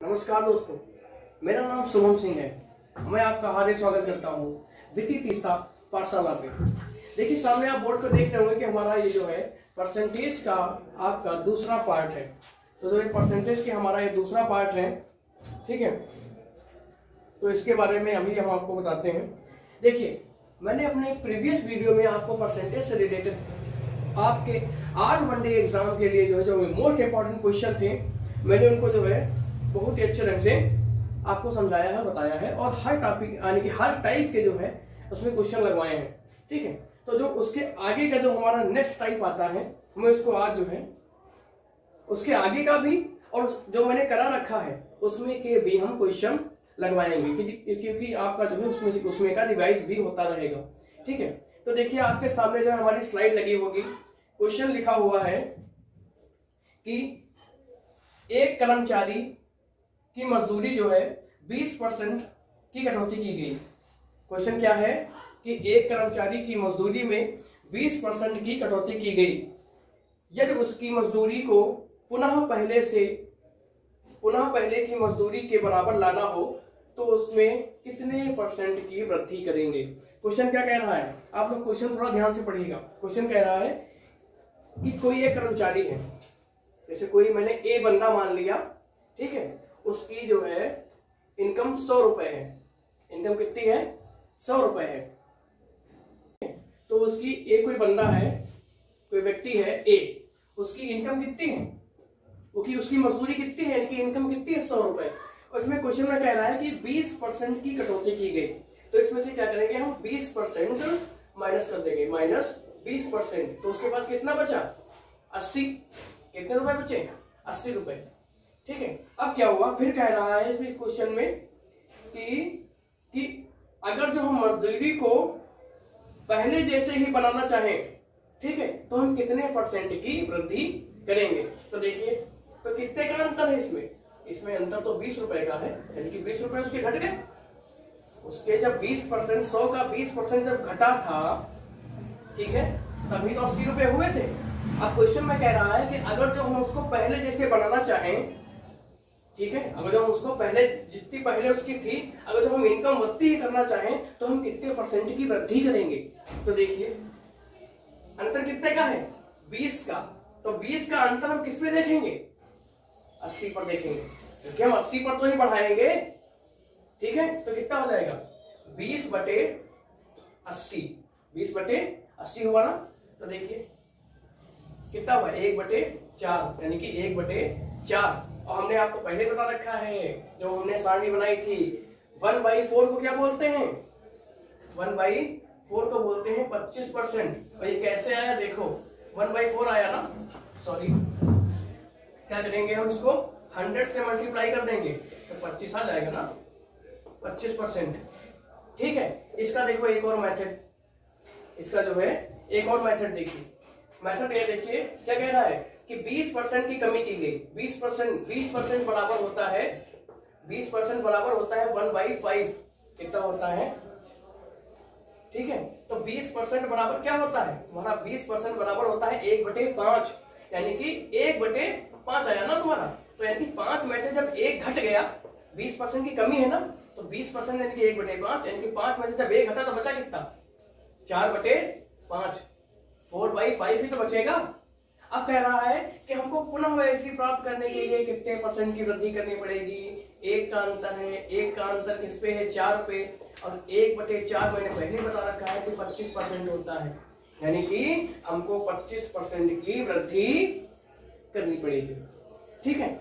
नमस्कार दोस्तों, मेरा नाम शुभम सिंह है। मैं आपका हार्दिक स्वागत करता हूँ वित्तीय तीस्ता पाठशाला पे। देखिए सामने आप बोर्ड पर देख रहे होंगे कि हमारा ये जो है परसेंटेज का आपका दूसरा पार्ट है। तो जो ये परसेंटेज के हमारा ये दूसरा पार्ट है, ठीक है, तो इसके बारे में अभी हम आपको बताते हैं। देखिए मैंने अपने प्रीवियस वीडियो में आपको परसेंटेज से रिलेटेड आपके ऑल वन डे एग्जाम के लिए जो मोस्ट इंपॉर्टेंट क्वेश्चन थे, मैंने उनको जो है बहुत ही अच्छे ढंग से आपको समझाया है, बताया है, और हर टॉपिक यानी कि हर टाइप के जो है उसमें क्वेश्चन लगवाए हैं। ठीक है, तो जो उसके आगे का जो हमारा नेक्स्ट टाइप आता है, मैं उसको आज जो है उसके आगे का भी और जो मैंने करा रखा है उसमें के भी हम क्वेश्चन लगवाएंगे, क्योंकि आपका जो है उसमें का रिवाइज भी होता रहेगा। ठीक है, तो देखिए आपके सामने जो हमारी स्लाइड लगी होगी, क्वेश्चन लिखा हुआ है कि एक कर्मचारी की मजदूरी जो है 20% की कटौती की गई। क्वेश्चन क्या है कि एक कर्मचारी की मजदूरी में 20% की कटौती की गई। यदि उसकी मजदूरी को पुनः पहले की मजदूरी के बराबर लाना हो तो उसमें कितने परसेंट की वृद्धि करेंगे। क्वेश्चन क्या कह रहा है, आप लोग क्वेश्चन थोड़ा ध्यान से पढ़िएगा। क्वेश्चन कह रहा है कि कोई एक कर्मचारी है, जैसे कोई मैंने ए बंदा मान लिया, ठीक है, उसकी जो है इनकम 100 रुपए है। इनकम कितनी है? 100 रुपए है। तो उसकी एक कोई बंदा है, कोई व्यक्ति है ए, उसकी इनकम कितनी है, उसकी मजदूरी कितनी है, इनकी इनकम कितनी है? 100 रुपए। उसमें क्वेश्चन में कह रहा है कि 20% की कटौती की गई। तो इसमें से क्या करेंगे हम, 20% माइनस कर देंगे, माइनस 20%। तो उसके पास कितना बचा? 80। कितने रुपए बचे? 80 रुपए। ठीक है, अब क्या हुआ, फिर कह रहा है इसमें क्वेश्चन में कि अगर जो हम मजदूरी को पहले जैसे ही बनाना चाहें, ठीक है, तो हम कितने परसेंट की वृद्धि करेंगे। तो देखिए, तो कितने का अंतर है इसमें अंतर तो 20 रुपए का है, यानी कि 20 रुपए उसके घट गए। उसके जब 20% 100 का 20% जब घटा था, ठीक है, तभी तो 80 रुपए हुए थे। अब क्वेश्चन में कह रहा है कि अगर जो हम उसको पहले जैसे बनाना चाहें, ठीक है, अगर जो हम उसको पहले जितनी पहले उसकी थी, अगर जो हम इनकम बढ़ती ही करना चाहें तो हम कितने परसेंट की वृद्धि करेंगे। तो देखिए अंतर कितने का है? 20 का। तो 20 का अंतर हम किस पे देखेंगे? 80 पर देखेंगे, क्योंकि हम 80 पर तो ही बढ़ाएंगे। ठीक है, तो कितना हो जाएगा? 20/80। 20/80 हुआ ना। तो देखिए कितना हुआ? 1/4, यानी कि 1/4। और हमने आपको पहले बता रखा है, जो हमने सारणी बनाई थी, 1/4 को क्या बोलते हैं? 1/4 को बोलते हैं 25%। और ये कैसे आया देखो, 1/4 आया ना, सॉरी, क्या करेंगे हम इसको 100 से मल्टीप्लाई कर देंगे तो 25 आ जाएगा ना, 25%। ठीक है, इसका देखो एक और मेथड, इसका जो है एक और मेथड देखिए। मेथड ये देखिए क्या कह रहा है कि 20% की कमी की गई। 20% बराबर होता है 1/5। कितना होता है? ठीक है, तो 20% बराबर क्या होता है तुम्हारा? 20% बराबर होता है 1/5, यानी कि 1/5 आया ना तुम्हारा। तो यानी कि 5 में से जब 1 घट गया, 20% की कमी है ना, तो 20% यानी कि 1/5, यानी कि 5 में से जब 1 घटा तो बचा कितना? 4/5। 4/5 ही तो बचेगा। अब कह रहा है कि हमको पुनः वैसी प्राप्त करने के लिए कितने परसेंट की वृद्धि करनी पड़ेगी। एक का अंतर है, एक का अंतर किस पे है? 4 पे, और 1/4 मैंने पहले बता रखा है कि 25% होता है, यानी कि हमको 25% की वृद्धि करनी पड़ेगी। ठीक है,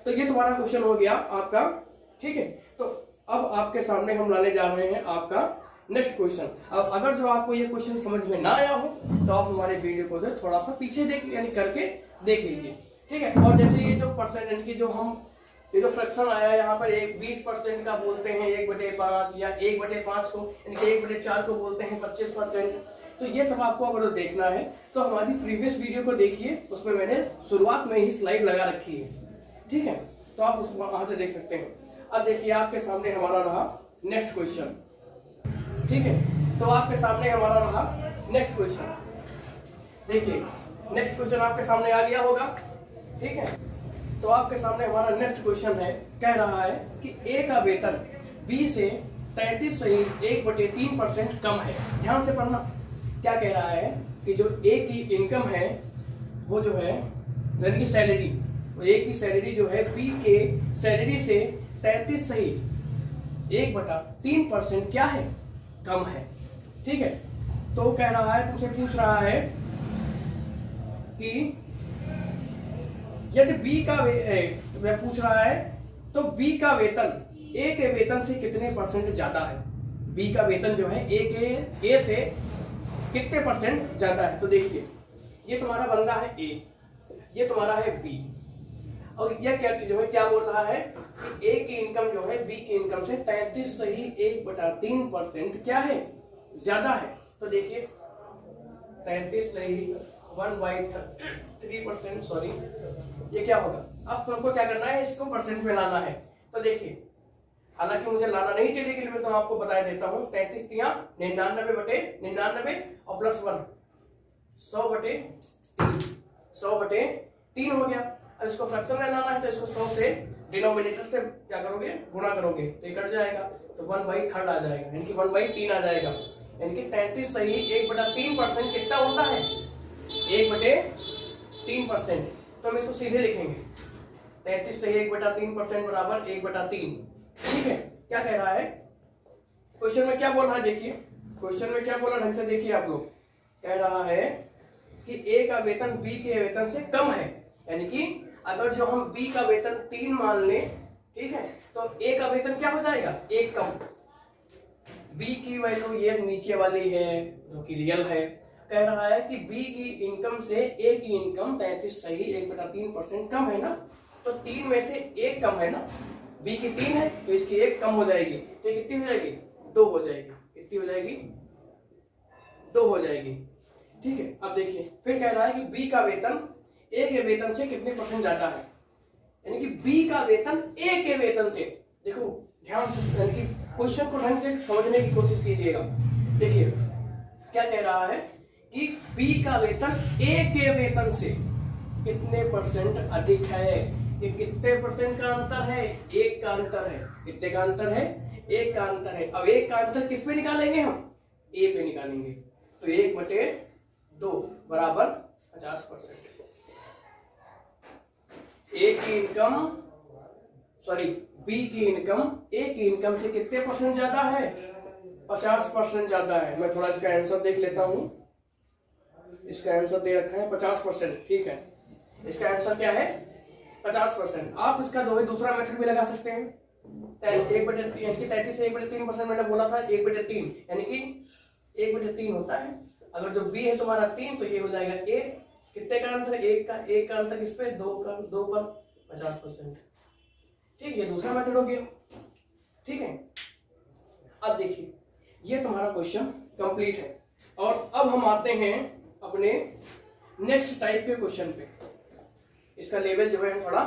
तो ये तुम्हारा क्वेश्चन हो गया आपका। ठीक है, तो अब आपके सामने हम लाने जा रहे हैं आपका नेक्स्ट क्वेश्चन। अब अगर जो आपको ये क्वेश्चन समझ में ना आया हो तो आप हमारे वीडियो को जो थोड़ा सा पीछे करके देख लीजिए। ठीक है, और जैसे ये जो परसेंट यानी कि ये जो फ्रैक्शन आया यहाँ पर, 20% का बोलते हैं 1/5, या 1/5 को यानी कि 1/4 को बोलते हैं 25%। तो ये सब आपको अगर देखना है तो हमारी प्रीवियस वीडियो को देखिए, उसमें मैंने शुरुआत में ही स्लाइड लगा रखी है। ठीक है, तो आप उसको वहां से देख सकते हैं। अब देखिए आपके सामने हमारा रहा नेक्स्ट क्वेश्चन। ठीक है, तो आपके सामने हमारा रहा नेक्स्ट क्वेश्चन। देखिए नेक्स्ट क्वेश्चन आपके सामने आ गया होगा। ठीक है, तो आपके सामने हमारा नेक्स्ट क्वेश्चन है, कह रहा है कि ए का वेतन बी से 33.1/3% कम है। ध्यान से पढ़ना। क्या कह रहा है कि जो ए की इनकम है वो जो है यानी कि सैलरी, ए की सैलरी जो है बी के सैलरी से 33.1/3% क्या है, कम है। ठीक है, तो कह रहा है, तुमसे पूछ रहा है कि यदि बी का पूछ रहा है तो बी का वेतन ए के वेतन से कितने % ज्यादा है। बी का वेतन जो है ए से कितने % ज्यादा है। तो देखिए, ये तुम्हारा बंदा है ए, ये तुम्हारा है बी, और यह क्या जो है क्या बोल रहा है कि ए की इनकम जो है बी की इनकम से 33.1/3% क्या है, ज्यादा है। तो देखिए 33.1/3%, सॉरी, ये क्या होगा। अब तुमको क्या करना है, इसको परसेंट में लाना है। तो देखिए, हालांकि मुझे लाना नहीं चाहिए लेकिन मैं तो आपको बता देता हूँ। 33 तिया 99/99 और प्लस 1 100/3 हो गया। अब इसको फ्रैक्शन में लाना है तो इसको 100 से डिनोमिनेटर से क्या करोगे, गुणा करोगे तो ये कट जाएगा, तो 1/3 आ जाएगा, यानी कि 1/3 आ जाएगा। यानी कि 33 सही 1/3% कितना होता है, 1/3%। तो हम इसको सीधे लिखेंगे, 33 सही 1/3% बराबर 1/3। ठीक है, क्या कह रहा है क्वेश्चन में, क्या बोल रहा है देखिए, क्वेश्चन में क्या बोला ढंग से देखिए आप लोग। कह रहा है कि ए का वेतन बी के वेतन से कम है, यानी कि अगर जो हम बी का वेतन 3 मान लें, ठीक है, तो ए का वेतन क्या हो जाएगा, 1 कम। बी की वैल्यू ये नीचे वाली है जो कि रियल है। कह रहा है कि बी की इनकम से ए की इनकम 33 सही 1/3% कम है ना, तो 3 में से 1 कम है ना, बी की 3 है तो इसकी 1 कम हो जाएगी, तो कितनी हो जाएगी, 2 हो जाएगी। कितनी हो जाएगी, 2 हो जाएगी। ठीक है, अब देखिए फिर कह रहा है कि बी का वेतन ए के वेतन से कितने % ज्यादा है, यानी कि बी का वेतन ए के वेतन से, देखो ध्यान से, यानी कि क्वेश्चन को ढंग से समझने की कोशिश कीजिएगा। देखिए क्या कह रहा है कि बी का वेतन ए के वेतन से कितने % अधिक है। कि कितने % का अंतर है, 1 का अंतर है। कितने का अंतर है, 1 का अंतर है। अब 1 का अंतर किस पे निकालेंगे हम, ए पे निकालेंगे, तो 1/2 बराबर 50%। ए की इनकम, सॉरी बी की इनकम ए की इनकम से कितने % ज्यादा है, 50% ज्यादा है। मैं थोड़ा इसका आंसर देख लेता हूं, इसका आंसर दे रखा है 50%। ठीक है, इसका आंसर क्या है, 50%। आप इसका दूसरा मेथड भी लगा सकते हैं, 1/3 से 1/3% मैंने बोला था 1/3, यानी कि 1/3 होता है। अगर जो बी है तुम्हारा 3 तो ये हो जाएगा ए, कितने का अंतर, 1 का अंतर किस पे, 2 पर 50%। ठीक, ये दूसरा मेथड हो गया। ठीक है, अब देखिए ये तुम्हारा क्वेश्चन कंप्लीट है, और अब हम आते हैं अपने नेक्स्ट टाइप के क्वेश्चन पे। इसका लेवल जो है थोड़ा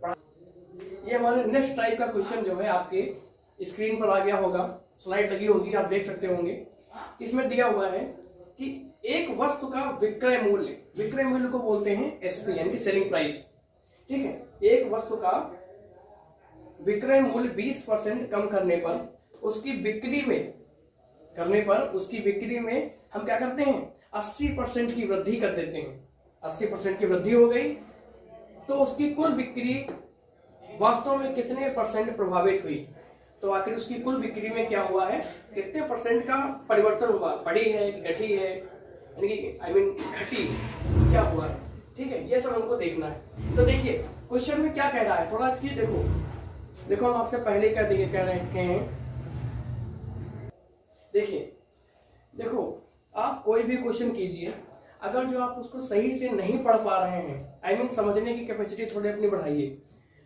बढ़ा। ये हमारे नेक्स्ट टाइप का क्वेश्चन जो है आपके स्क्रीन पर आ गया होगा, स्लाइड लगी होगी, आप देख सकते होंगे। इसमें दिया हुआ है कि एक वस्तु का विक्रय मूल्य को बोलते हैं एसपी, यानी कि सेलिंग प्राइस। ठीक है, एक वस्तु का विक्रय मूल्य 20% कम करने पर उसकी बिक्री में हम क्या करते हैं, 80% की वृद्धि कर देते हैं। 80% की वृद्धि हो गई तो उसकी कुल बिक्री वास्तव में कितने % प्रभावित हुई। तो आखिर उसकी कुल बिक्री में क्या हुआ है, कितने % का परिवर्तन हुआ, बढ़ी है कि घटी है, यानी कि घटी, क्या हुआ है। ठीक है, ये सब हमको देखना है। तो देखिए क्वेश्चन में क्या कह रहा है, थोड़ा इसकी देखो हम आपसे पहले कह रहे हैं। देखो आप कोई भी क्वेश्चन कीजिए, अगर जो आप उसको सही से नहीं पढ़ पा रहे हैं, समझने की कैपेसिटी थोड़ी अपनी बढ़ाइए।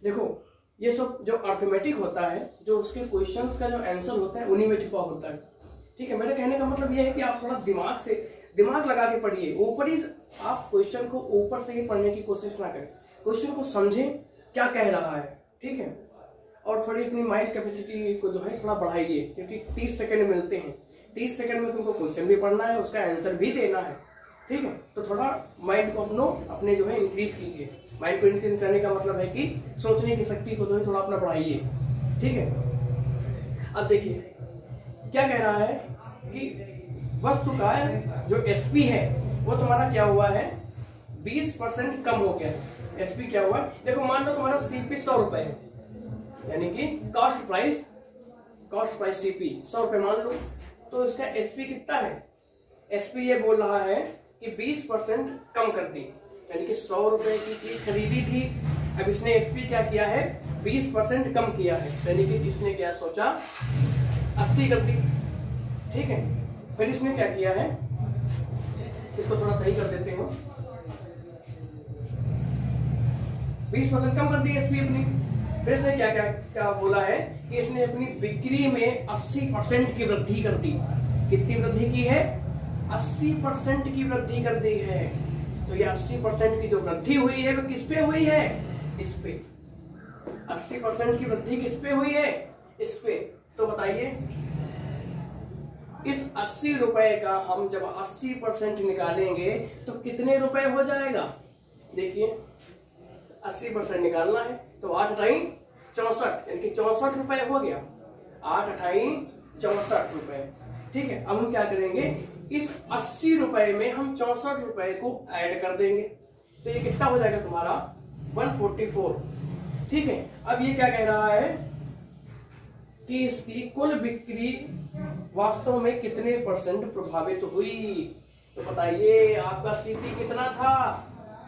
देखो ये सब जो अर्थमेटिक होता है, जो उसके क्वेश्चंस का जो आंसर होता है उन्हीं में छुपा होता है। ठीक है, मेरे कहने का मतलब यह है कि आप थोड़ा दिमाग लगा के पढ़िए। ऊपर ही आप क्वेश्चन को ऊपर से ही पढ़ने की कोशिश ना करें, क्वेश्चन को समझें क्या कह रहा है। ठीक है, और थोड़ी अपनी माइंड कैपेसिटी को जो है थोड़ा बढ़ाइए, क्योंकि 30 सेकंड मिलते हैं। 30 सेकंड में तुमको क्वेश्चन भी पढ़ना है, उसका आंसर भी देना है। ठीक है, तो थोड़ा माइंड को अपने जो है इंक्रीज कीजिए। माइंड को इंक्रीज करने का मतलब है कि सोचने की शक्ति को जो है थोड़ा अपना बढ़ाइए। ठीक है, अब देखिए क्या कह रहा है कि वस्तु का जो एसपी है वो तुम्हारा क्या हुआ है, 20% कम हो गया। एसपी क्या हुआ, देखो मान लो तुम्हारा सीपी 100 रुपए है, यानी कि कॉस्ट प्राइस सीपी 100 रुपए मान लो, तो इसका एसपी कितना है, एसपी ये बोल रहा है कि 20% कम कर दी, यानी कि 100 रुपए की चीज खरीदी थी, अब इसने एसपी क्या किया है, 20% कम किया है, यानी कि इसने क्या सोचा 80 कर दी। ठीक है, फिर इसने क्या किया है, इसको थोड़ा सही कर देते हैं, 20% कम कर दी एसपी अपनी। फिर इसने क्या बोला है कि इसने अपनी बिक्री में 80% की वृद्धि कर दी। कितनी वृद्धि की है, 80% की वृद्धि कर दी है। तो ये 80% की जो वृद्धि हुई है वो किस पे हुई है, इस पे। 80% की वृद्धि किस पे हुई है, इस पे। तो बताइए इस 80 रुपए का हम जब 80% निकालेंगे तो कितने रुपए हो जाएगा, देखिए 80% निकालना है तो 8 अठाई 64, यानी कि 64 रुपए हो गया, 8 अठाई 64 रुपए। ठीक है, अब हम क्या करेंगे, इस 80 रुपए में हम 64 रुपए को ऐड कर देंगे, तो ये कितना हो जाएगा तुम्हारा 144। ठीक है, अब ये क्या कह रहा है कि इसकी कुल बिक्री वास्तव में कितने % प्रभावित हुई। तो बताइए आपका सीपी कितना था,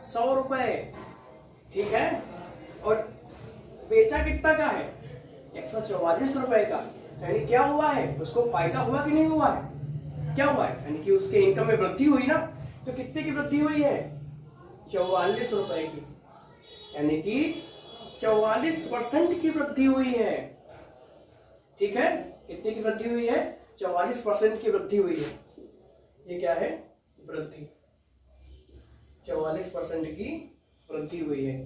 100 रुपए। ठीक है, और बेचा कितना का है, 144 रुपए का, यानी क्या हुआ है, उसको फायदा हुआ कि नहीं हुआ है, क्या हुआ है, यानी कि उसके इनकम में वृद्धि हुई ना। तो कितने की वृद्धि हुई है, 44 रुपए की, यानी कि 44% की वृद्धि हुई है। ठीक है, कितने की वृद्धि हुई है, 44% की वृद्धि हुई है। ये क्या है, वृद्धि, 44% की वृद्धि हुई है,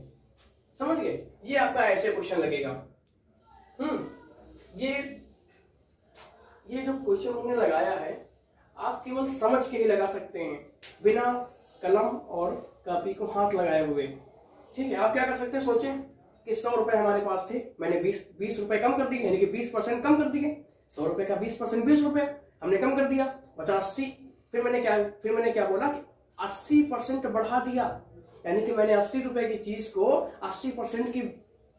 समझ गए। ये आपका ऐसे क्वेश्चन लगेगा। ये जो क्वेश्चन हमने लगाया है आप केवल समझ के ही लगा सकते हैं, बिना कलम और कॉपी को हाथ लगाए हुए। ठीक है, आप क्या कर सकते हैं, सोचें कि 100 रुपए हमारे पास थे, मैंने 20 रुपए कम कर दिए, यानी कि 20% कम कर दिए। 100 रुपए का 20% 20 रुपए हमने कम कर दिया, बचा 80। फिर मैंने क्या बोला कि 80% बढ़ा दिया, यानी कि मैंने 80 रुपए की चीज को 80% की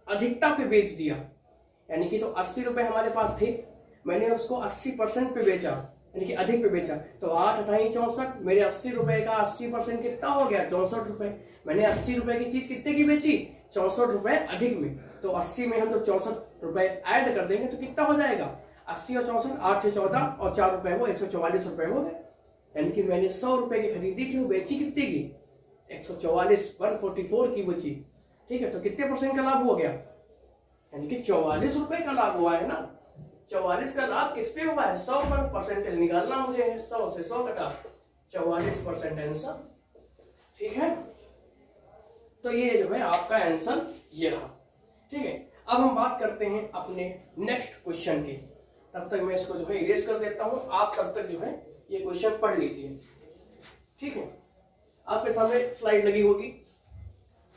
अधिकता पे बेच दिया, यानी कि तो 80 रुपए हमारे पास थे, मैंने उसको 80% पे बेचा, यानी कि अधिक पे बेचा। तो 8 अठाई 64, मेरे 80 रुपए का 80% कितना हो गया, 64 रुपए। मैंने 80 रुपए की चीज कितने की बेची, 64 रुपए अधिक में। तो 80 में हम तो 64 रुपए ऐड कर देंगे तो कितना हो जाएगा, 80 और 64, 8 से 14 और 4 रुपए वो 144 रुपए हो गए। यानी कि मैंने 100 रुपए की खरीदी थी, वो बेची कितने की, 144, 144 की बची। ठीक है, तो कितने % का लाभ हो गया, यानी कि 44 रुपए का लाभ हुआ है ना। 44 का लाभ किस पे हुआ है, 100 पर। परसेंटेज निकालना मुझे है, 100 से 100 घटा 44% आंसर। ठीक है, तो ये जो है आपका आंसर ये रहा। ठीक है, अब हम बात करते हैं अपने नेक्स्ट क्वेश्चन की। तब तक मैं इसको जो है इरेज कर देता हूं, आप तब तक जो है ये क्वेश्चन पढ़ लीजिए। ठीक है, आपके सामने स्लाइड लगी होगी।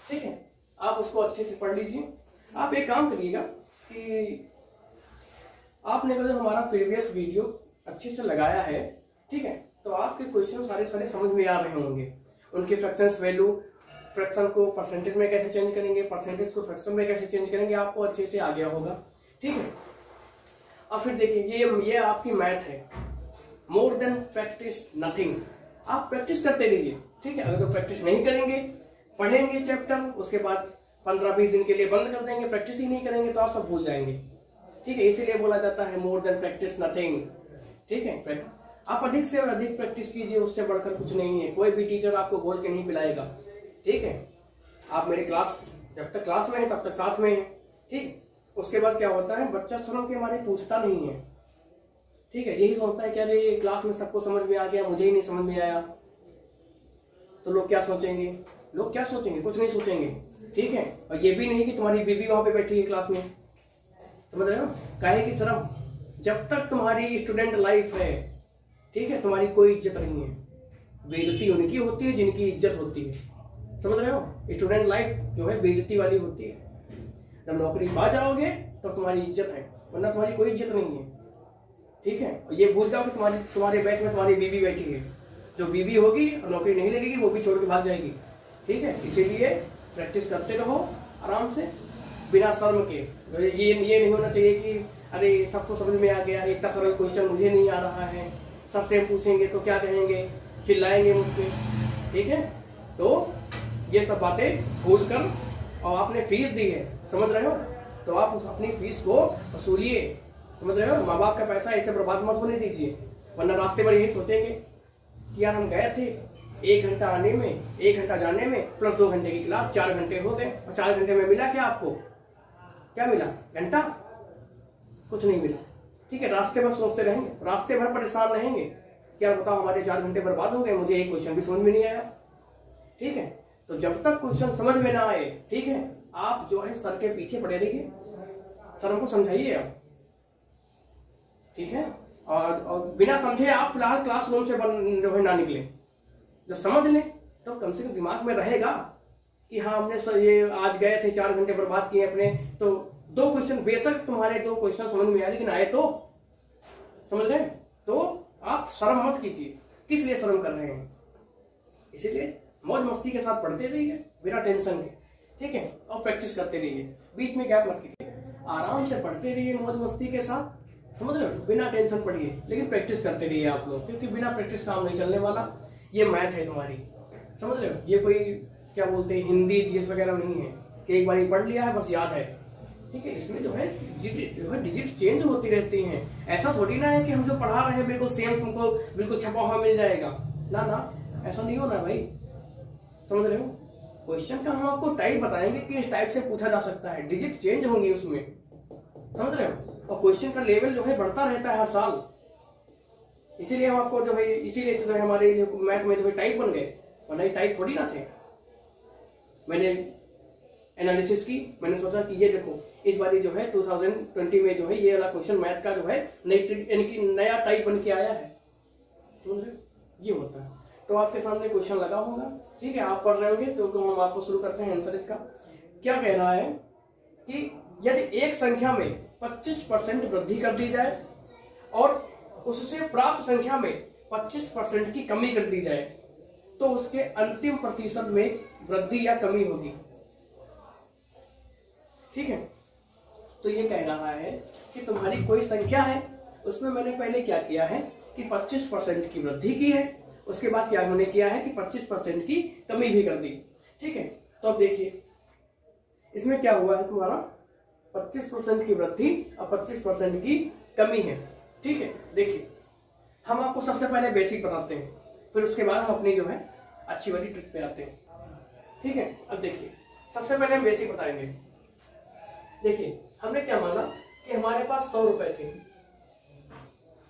ठीक है, आप उसको अच्छे से पढ़ लीजिए। आप एक काम करिएगा कि आपने अगर हमारा प्रीवियस वीडियो अच्छे से लगाया है, ठीक है, तो आपके क्वेश्चन सारे समझ में आ रहे होंगे। उनके फ्रैक्शंस वैल्यू, फ्रैक्शन को परसेंटेज में कैसे चेंज करेंगे, परसेंटेज को फ्रैक्शन में कैसे चेंज करेंगे, आपको अच्छे से आ गया होगा। ठीक है, अब फिर देखिए ये आपकी मैथ है, मोर देन प्रैक्टिस नथिंग। आप प्रैक्टिस करते रहिए। ठीक है, अगर तो प्रैक्टिस नहीं करेंगे, पढ़ेंगे चैप्टर, उसके बाद 15-20 दिन के लिए बंद कर देंगे, प्रैक्टिस ही नहीं करेंगे तो आप सब भूल जाएंगे। ठीक है, इसीलिए बोला जाता है मोर देन प्रैक्टिस नथिंग। ठीक है, आप अधिक से अधिक प्रैक्टिस कीजिए, उससे बढ़कर कुछ नहीं है। कोई भी टीचर आपको बोल के नहीं पिलाएगा। ठीक है, आप मेरे क्लास, जब तक क्लास में है तब तक साथ में है। ठीक, उसके बाद क्या होता है, बच्चा शर्म के मारे पूछता नहीं है। ठीक है, यही सोचता है कि अरे क्लास में सबको समझ में आ गया, मुझे ही नहीं समझ में आया, तो लोग क्या सोचेंगे, लोग क्या सोचेंगे, कुछ नहीं सोचेंगे। ठीक है, और ये भी नहीं कि तुम्हारी बीबी वहां पे बैठी है क्लास में, समझ रहे हो, काहे की शर्म। जब तक तुम्हारी स्टूडेंट लाइफ है, ठीक है, तुम्हारी कोई इज्जत नहीं है। बेइज्जती उनकी होती है जिनकी इज्जत होती है। समझ रहे हो? स्टूडेंट लाइफ जो है बेइज्जती वाली होती है। जब नौकरी पा जाओगे तो तुम्हारी इज्जत है, वरना तुम्हारी कोई इज्जत नहीं है। ठीक है? और ये भूल जाओ कि तुम्हारे बैच में तुम्हारी बीवी बैठी है, जो बीवी होगी और नौकरी नहीं लगेगी वो भी छोड़ के भाग जाएगी। ठीक है? इसीलिए प्रैक्टिस करते रहो आराम से, बिना शर्म के। ये नहीं होना चाहिए कि अरे सबको समझ में आ गया, इतना सरल क्वेश्चन मुझे नहीं आ रहा है, सर से पूछेंगे तो क्या कहेंगे, चिल्लाएंगे मुझ पे। ठीक है? तो ये सब बातें भूल कर, और आपने फीस दी है, समझ रहे हो, तो आप उस अपनी फीस को वसूलिए। समझ रहे हो? माँ बाप का पैसा ऐसे बर्बाद मत होने दीजिए, वरना रास्ते पर यही सोचेंगे कि यार हम गए थे 1 घंटा आने में, 1 घंटा जाने में, प्लस 2 घंटे की क्लास, 4 घंटे हो गए, और 4 घंटे में मिला क्या आपको? क्या मिला? घंटा? कुछ नहीं मिला। ठीक है? रास्ते भर सोचते रहेंगे, रास्ते भर परेशान रहेंगे, क्या बताओ हमारे 4 घंटे बर्बाद हो गए, मुझे एक क्वेश्चन भी समझ में नहीं आया। ठीक है? तो जब तक क्वेश्चन समझ में ना आए, ठीक है, आप जो है सर के पीछे पड़े रहिए, सर हमको समझाइए आप। ठीक है? और बिना समझे आप फिलहाल क्लासरूम से जो है ना निकले। जब समझ लें तो कम से कम दिमाग में रहेगा कि हाँ हमने सर ये आज गए थे 4 घंटे बर्बाद किए अपने, तो 2 क्वेश्चन, बेशक तुम्हारे 2 क्वेश्चन समझ में आए लेकिन आए तो, समझ रहे? तो आप शर्म मत कीजिए। किस लिए शर्म कर रहे हैं? इसीलिए मौज मस्ती के साथ पढ़ते रहिए बिना टेंशन के। ठीक है? और प्रैक्टिस करते रहिए, बीच में गैप मत कीजिए, आराम से पढ़ते रहिए मौज मस्ती के साथ। समझ रहे हो? बिना टेंशन पढ़िए, लेकिन प्रैक्टिस करते रहिए आप लोग, क्योंकि बिना प्रैक्टिस काम नहीं चलने वाला। ये मैथ है तुम्हारी, समझ रहे हो? ये कोई क्या बोलते हैं हिंदी जीएस वगैरह नहीं है कि एक बार पढ़ लिया है बस याद है। ठीक है? इसमें जो है डिजिट चेंज होती रहती हैं। ऐसा थोड़ी ना है कि हम जो पढ़ा रहे हैं बिल्कुल सेम तुमको बिल्कुल छपा हुआ मिल जाएगा। ना ना, ऐसा नहीं होना भाई। समझ रहे हो? क्वेश्चन का हम आपको टाइप बताएंगे कि इस टाइप से पूछा जा सकता है, डिजिट चेंज होंगी उसमें। समझ रहे हो? और क्वेश्चन का लेवल जो है बढ़ता रहता है हर साल। इसीलिए हम आपको जो है, इसीलिए जो है हमारे मैथ में जो है टाइप बन गए, वरना ये टाइप थोड़ी ना थे। मैंने एनालिसिस की, मैंने सोचा कि ये देखो इस बार जो है 2020 में जो है ये वाला क्वेश्चन मैथ का जो है नया टाइप बन के आया है। समझ रहे? ये होता है। तो आपके सामने क्वेश्चन लगा होगा, ठीक है, आप पढ़ रहे होंगे, तो हम आपको शुरू करते हैं आंसर इसका। क्या कह रहा है कि यदि एक संख्या में 25% वृद्धि कर दी जाए और उससे प्राप्त संख्या में 25% की कमी कर दी जाए तो उसके अंतिम प्रतिशत में वृद्धि या कमी होगी। ठीक है? तो ये कह रहा है कि तुम्हारी कोई संख्या है, उसमें मैंने पहले क्या किया है कि 25% की वृद्धि की है, उसके बाद क्या मैंने किया है कि 25% की कमी भी कर दी। ठीक है? तो अब देखिए इसमें क्या हुआ है, तुम्हारा 25% की वृद्धि और 25% की कमी है। ठीक है? देखिए हम आपको सबसे पहले बेसिक बताते हैं, फिर उसके बाद हम अपनी जो है अच्छी वाली ट्रिक पे आते हैं। ठीक है? अब देखिए सबसे पहले हम बेसिक बताएंगे। देखिए हमने क्या माना कि हमारे पास 100 रुपए थे,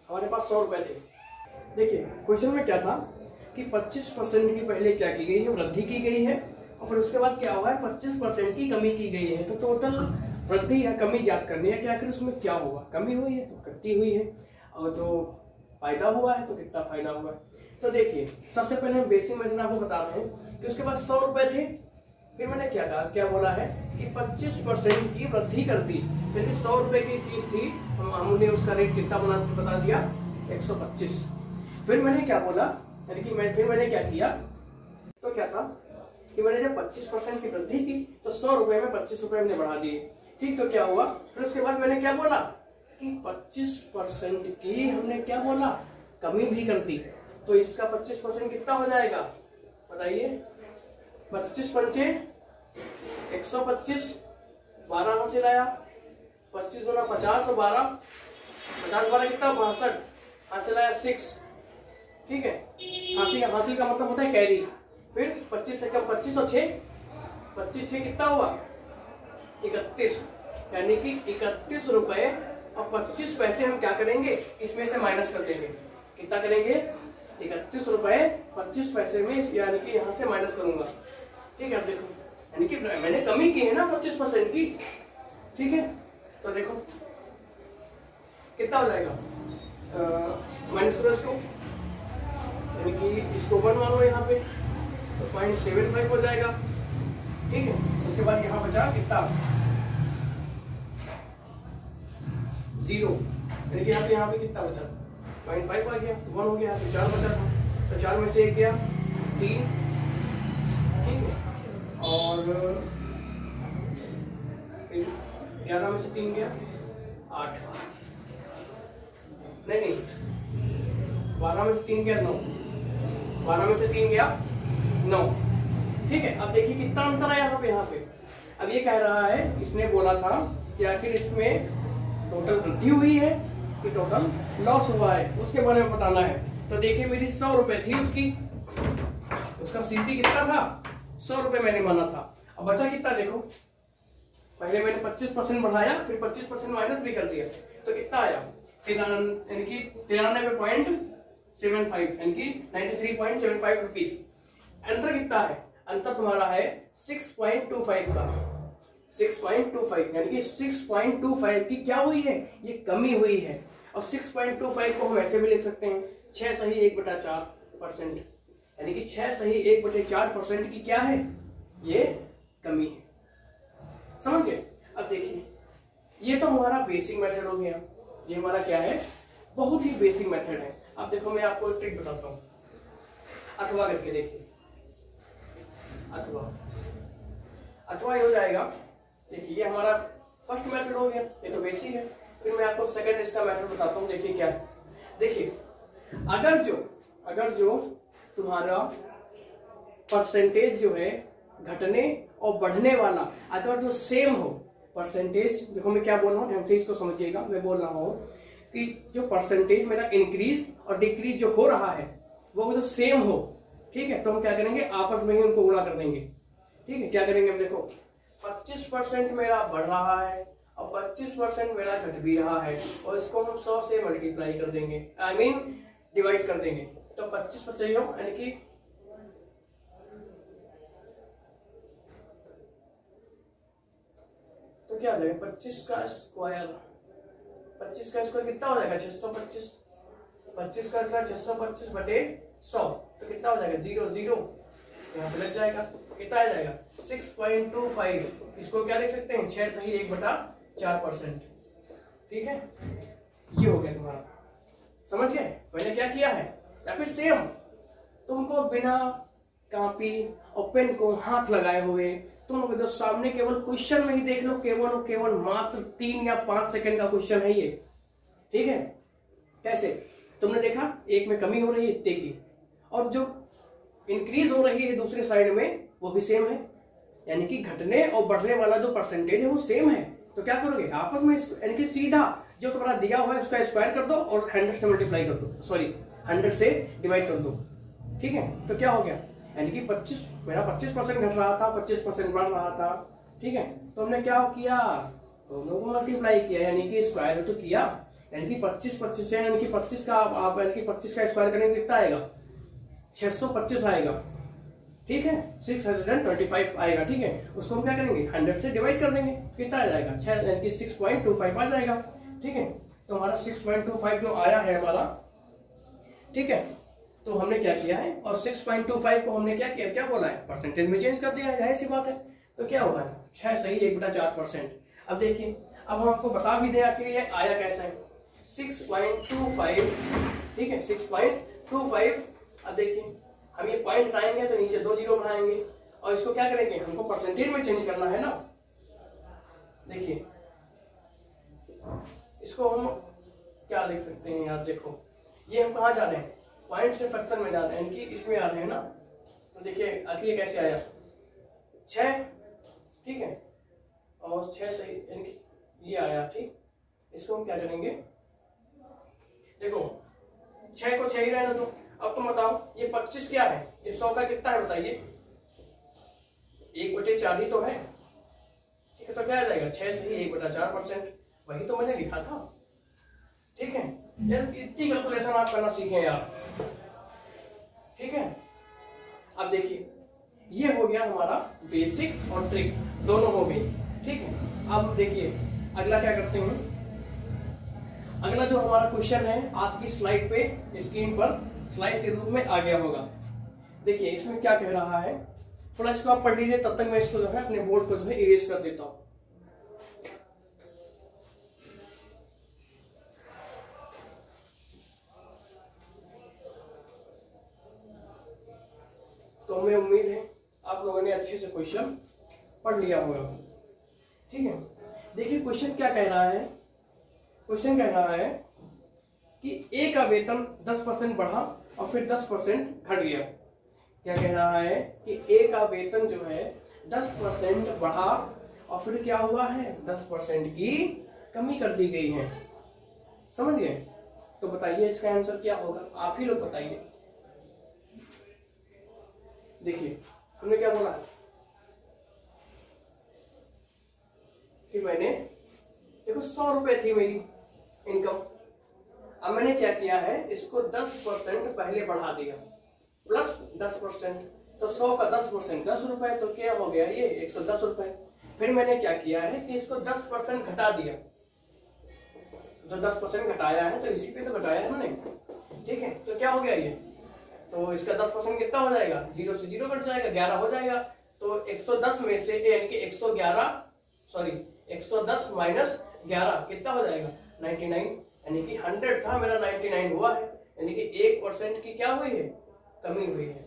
हमारे पास 100 रुपए थे। देखिए क्वेश्चन में क्या था कि 25% की पहले क्या की गई है, वृद्धि की गई है, और फिर उसके बाद क्या हुआ है 25% की कमी की गई है। तो टोटल वृद्धि या कमी ज्ञात करनी है कि आखिर उसमें क्या होगा। कमी हुई है तो कितनी हुई है, और जो फायदा हुआ है तो कितना फायदा हुआ है। तो देखिए सबसे पहले हम बेसिक मेथड आपको बता रहे हैं कि उसके पास 100 रुपए थे, फिर मैंने क्या कहा, क्या बोला है कि 25% की वृद्धि कर दी। फिर 100 रुपए की चीज थी, हमने उसका रेट कितना बता दिया 125। फिर मैंने क्या बोला, यानी कि मैंने क्या किया, तो क्या था कि मैंने जब 25% की वृद्धि की तो 100 रुपए में 25 रुपए मैंने बढ़ा दिए। ठीक, तो क्या हुआ, फिर उसके बाद मैंने क्या बोला कि 25% की हमने क्या बोला कमी भी कर दी। तो इसका 25% कितना हो जाएगा बताइए, 25 पंचे 125, 12 हासिल आया, 25 गुना 50 और 12, 50 12 कितना 62, हासिल आया 6। ठीक है? हासिल का मतलब होता है कैरी। फिर 25 से कम 25 और 6, 25 से कितना हुआ 31, यानी कि 31 रुपए और 25 पैसे हम क्या करेंगे इसमें से माइनस कर देंगे। कितना करेंगे 31 रुपए 25 पैसे में, यानी कि यहाँ से माइनस करूंगा। ठीक है? अब देखो यानी कि मैंने कमी की है ना 25% की। ठीक है? तो देखो कितना हो जाएगा, माइनस करो इसको, यानी कि इसको 1 मानो यहाँ पे, तो 0.75 हो जाएगा। ठीक है, उसके बाद यहाँ बचा कितना 0, यानी कि यहाँ पे कितना बचा 0.5 आ गया, 1 हो गया, यहाँ पे 4 बचा था, तो 4 में से 1 गया 3, ठीक है, और 11 में से 3 गया 8, नहीं 12 में से 3 गया 9, 12 में से 3 गया 9। ठीक है, अब देखिए कितना अंतर आया यहाँ पे। अब ये कह रहा है, इसने बोला था कि आखिर इसमें टोटल वृद्धि हुई है कि टोटल लॉस हुआ है, उसके बारे में बताना है। तो देखिए मेरी 100 रुपए थी उसका सीपी कितना था 100 रुपए मैंने माना था। अब बचा कितना देखो, पहले मैंने 25% बढ़ाया, फिर 25% माइनस भी कर दिया, तो कितना आया यानी कि 93.75 यानी कि 93.75 रुपीज। अंतर कितना है, अंतर तुम्हारा है 6.25 का, 6.25 यानी कि 6.25 की क्या हुई है, ये कमी हुई है। और 6.25 को हम ऐसे भी लिख सकते हैं 6 सही 1/4%, यानी कि 6 सही 1/4% की क्या है, ये कमी है। समझ गए। अब देखिए ये तो हमारा बेसिक मेथड हो गया, ये हमारा क्या है, बहुत ही बेसिक मेथड है। अब देखो मैं आपको एक ट्रिक बताता हूँ, अथवा करके देखिए, अथवा ये हो जाएगा। देखिए ये हमारा फर्स्ट मेथड हो गया, ये तो बेसिक है। फिर मैं आपको सेकंड इसका मेथड बताता हूँ। देखिए क्या है, देखिए अगर जो तुम्हारा परसेंटेज जो है घटने और बढ़ने वाला अगर जो सेम हो, परसेंटेज, देखो मैं क्या बोल रहा हूँ ध्यान से इसको समझिएगा। मैं बोल रहा हूँ कि जो परसेंटेज मेरा इंक्रीज और डिक्रीज जो हो रहा है वो जो सेम हो, ठीक है, तो हम क्या करेंगे, आपस में ही उनको गुणा कर देंगे। ठीक है, क्या करेंगे हम, देखो 25% मेरा बढ़ रहा है और 25% मेरा घट भी रहा है, और इसको हम 100 से मल्टीप्लाई कर देंगे, आई मीन डिवाइड कर देंगे। तो 25 यानी कि तो क्या हो जाएगा 25 का स्क्वायर कितना हो जाएगा 625, 25 का स्क्वायर 625 बटे 100, तो कितना हो जाएगा 0 0 यहाँ पे लग जाएगा, कितना आ जाएगा 6.25। इसको क्या लिख सकते हैं 6 सही 1/4%। ठीक है, ये हो गया तुम्हारा, समझ गए। मैंने क्या किया है, या फिर सेम तुमको बिना कॉपी और पेन को हाथ लगाए हुए तुम जो सामने केवल क्वेश्चन में ही देख लो, केवल और केवल मात्र 3 या 5 सेकंड का क्वेश्चन है ये। ठीक है, कैसे, तुमने देखा एक में कमी हो रही है इतने की, और जो इंक्रीज हो रही है दूसरी साइड में वो भी सेम है, यानी कि घटने और बढ़ने वाला जो परसेंटेज है वो सेम है। तो क्या करोगे, आपस में यानी कि सीधा जो तुम्हारा दिया हुआ है उसका स्क्वायर कर दो और 100 से मल्टीप्लाई कर दो, सॉरी 100 से डिवाइड कर दो। ठीक है, तो क्या हो गया, यानी कि 25 मेरा 25% घट रहा था, 25% बढ़ रहा था। ठीक है, तो हमने क्या किया, दोनों को मल्टीप्लाई किया, यानी कि स्क्वायर तो किया, यानी कि 25 से यानी कि 25 का आप यानी कि 25 का स्क्वायर करेंगे कितना आएगा 625 आएगा। ठीक है, 625 आएगा। ठीक है, उसको हम क्या करेंगे 100 से डिवाइड कर देंगे, कितना आ जाएगा 6 यानी कि 6.25 आ जाएगा। ठीक है, तो हमारा 6.25 जो आया है हमारा, ठीक है, तो हमने क्या किया है, और 6.25 को हमने क्या किया, क्या बोला है, परसेंटेज में चेंज कर दिया है, जाहिर सी बात है। तो क्या होगा 6 सही 1/4%। अब देखिए, अब हम आपको बता भी दें आखिर ये आया कैसा है 6.25। ठीक है, 6.25। अब देखिए हम ये पॉइंट हटाएंगे तो नीचे 2 जीरो बढ़ाएंगे, और इसको क्या करेंगे, हमको परसेंटेज में चेंज करना है ना। देखिए इसको हम क्या लिख सकते हैं यार, देखो ये हम कहाँ जा रहे हैं, पॉइंट से फ्रैक्शन में जा रहे हैं, यानी कि इसमें आ रहे हैं ना। तो देखिए आखिर कैसे आया 6, ठीक है, और 6 सही यानी कि ये आया। ठीक, इसको हम क्या करेंगे, देखो 6 को 6 ही रहना दो। अब तुम बताओ ये 25 क्या है, ये 100 का कितना है बताइए, 1/4 ही तो है। ठीक है, तो क्या आ जाएगा 6 सही 1/4%, वही तो मैंने लिखा था। ठीक है, यार इतनी कैलकुलेशन आप करना सीखें यार। ठीक है, अब देखिए ये हो गया हमारा बेसिक और ट्रिक, दोनों हो गई। ठीक है, अब देखिए अगला क्या करते हैं, अगला जो हमारा क्वेश्चन है आपकी स्लाइड पे स्क्रीन पर स्लाइड के रूप में आ गया होगा। देखिए इसमें क्या कह रहा है, थोड़ा इसको आप पढ़ लीजिए, तब तक मैं इसको जो है अपने बोर्ड को जो है इरेज कर देता हूं। तो हमें उम्मीद है आप लोगों ने अच्छे से क्वेश्चन पढ़ लिया होगा। ठीक है, देखिए क्वेश्चन क्या कह रहा है। क्वेश्चन कह रहा है कि ए का वेतन 10% बढ़ा और फिर 10% घट गया। क्या कह रहा है कि ए का वेतन जो है 10% बढ़ा और फिर क्या हुआ है, 10% की कमी कर दी गई है। समझ गए? तो बताइए इसका आंसर क्या होगा, आप ही लोग बताइए। देखिए हमने क्या बोला कि मैंने, देखो 100 रुपए थी मेरी इनकम, अब मैंने क्या किया है, इसको 10% पहले बढ़ा दिया प्लस 10%, तो 100 का 10% 10 रुपए, तो क्या हो गया ये 110 रुपए। फिर मैंने क्या किया है कि इसको 10% घटा दिया, जो 10% घटाया है तो इसी पे तो घटाया है हमने। ठीक है, तो क्या हो गया ये, तो इसका 10% कितना हो जाएगा, 0 से 0 कट जाएगा, 11 हो जाएगा। तो 110 में से यानी कि 110 माइनस 11 कितना हो जाएगा, 99, यानी कि 100 था मेरा 99 हुआ है, यानी कि 1% की क्या हुई है, कमी हुई है।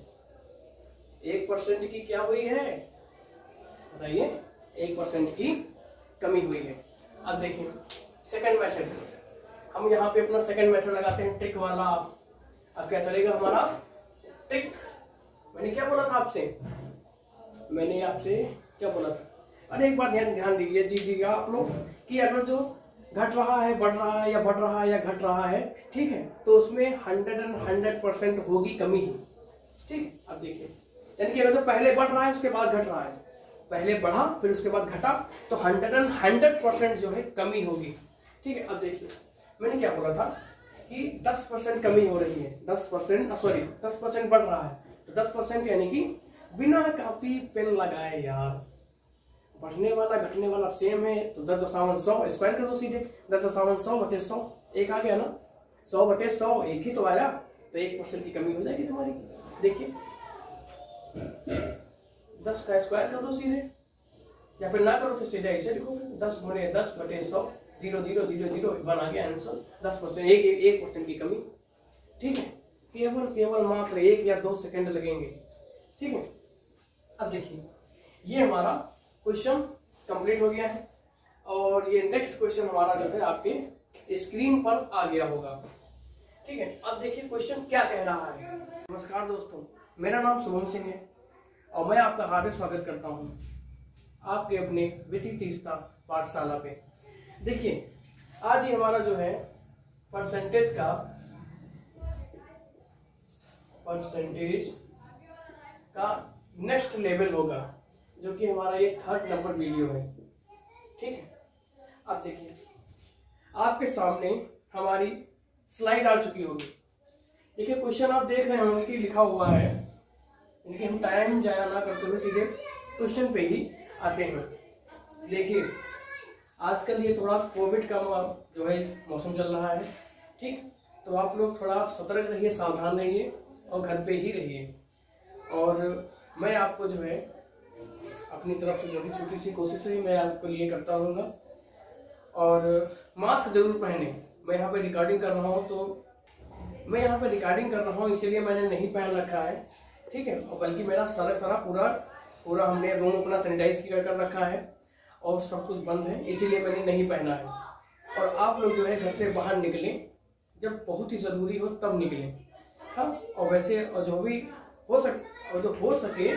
1% की क्या हुई है बताइए, 1% की कमी हुई है। अब देखिए सेकंड मेथड, हम यहाँ पे अपना सेकंड मेथड लगाते हैं, ट्रिक वाला। अब क्या चलेगा हमारा ट्रिक। मैंने क्या बोला था आपसे, मैंने आपसे क्या बोला था, अरे एक बात ध्यान दीजिए दीजिएगा आप लोग कि अगर जो घट रहा है, बढ़ रहा है, या बढ़ रहा है या घट रहा है, ठीक है, तो उसमें 100% होगी कमी ही। ठीक, अब देखिए यानी कि अगर तो पहले बढ़ रहा है उसके बाद घट रहा है, पहले बढ़ा फिर उसके बाद घटा, तो 100% जो है कमी होगी। ठीक है, अब देखिए मैंने क्या बोला था कि 10% कमी हो रही है, 10% बढ़ रहा है, तो 10% यानी कि बिना कॉपी पेन लगाए यार, बढ़ने वाला घटने वाला सेम है, तो 10.100 स्क्वायर कर दो सीधे, 10.100/100 एक आ गया ना, 100/100 एक ही तो आया, तो 1% की कमी हो जाएगी तुम्हारी। देखिए 10 का स्क्वायर कर दो सीधे, या फिर ना करो तो सीधे ऐसे लिखो, फिर 10/10/100 0 0 0 0 1 आ गया आंसर, 10% 1% की कमी। ठीक है, केवल मात्र 1 या 2 सेकंड लगेंगे। ठीक है, अब देखिए ये हमारा क्वेश्चन कंप्लीट हो गया है, और ये नेक्स्ट क्वेश्चन हमारा जो है आपके स्क्रीन पर आ गया होगा। ठीक है, अब देखिए क्वेश्चन क्या कह रहा है। नमस्कार दोस्तों, मेरा नाम शुभम सिंह है और मैं आपका हार्दिक स्वागत करता हूं आपके अपने विधि तीस्ता पाठशाला पे। देखिए आज ही हमारा जो है परसेंटेज का नेक्स्ट लेवल होगा, जो कि हमारा ये 3rd नंबर वीडियो है। ठीक है, अब देखिए आपके सामने हमारी स्लाइड आ चुकी होगी। देखिए क्वेश्चन आप देख रहे होंगे कि लिखा हुआ है, इनके हम टाइम जाया ना करते हुए सीधे क्वेश्चन पे ही आते हैं। देखिए आजकल ये थोड़ा कोविड का जो है मौसम चल रहा है। ठीक, तो आप लोग थोड़ा सतर्क रहिए, सावधान रहिए और घर पे ही रहिए। और मैं आपको जो है अपनी तरफ से जो भी छोटी सी कोशिश है मैं आपके लिए करता रहूँगा, और मास्क जरूर पहने। मैं यहाँ पे रिकॉर्डिंग कर रहा हूँ, तो मैं यहाँ पे रिकॉर्डिंग कर रहा हूँ इसलिए मैंने नहीं पहन रखा है। ठीक है, और बल्कि मेरा सारा पूरा हमने रूम अपना सैनिटाइज कर रखा है और सब कुछ बंद है, इसीलिए मैंने नहीं पहना है। और आप लोग जो है घर से बाहर निकलें जब बहुत ही ज़रूरी हो तब निकलें। हाँ, और वैसे और जो हो सके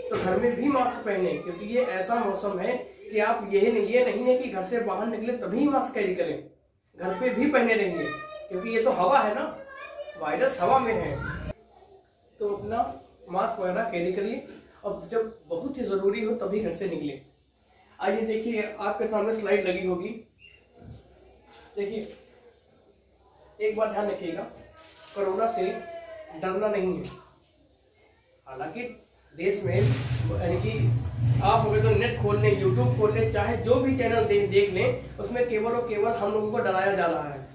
तो घर में भी मास्क पहने, क्योंकि ये ऐसा मौसम है कि आप ये नहीं है कि घर से बाहर निकले तभी मास्क कैरी करें, घर पे भी पहने रहेंगे, क्योंकि ये तो हवा है ना, वायरस हवा में है। तो अपना मास्क वगैरह कैरी करिए और जब बहुत ही ज़रूरी हो तभी घर से निकले। आइए देखिए आपके सामने स्लाइड लगी होगी। देखिए एक बात ध्यान रखिएगा, कोरोना से डरना नहीं है। हालांकि देश में यानी कि आप अगर तो नेट खोल लें, यूट्यूब खोल लें, चाहे जो भी चैनल देख लें, उसमें केवल और केवल हम लोगों को डराया जा रहा है।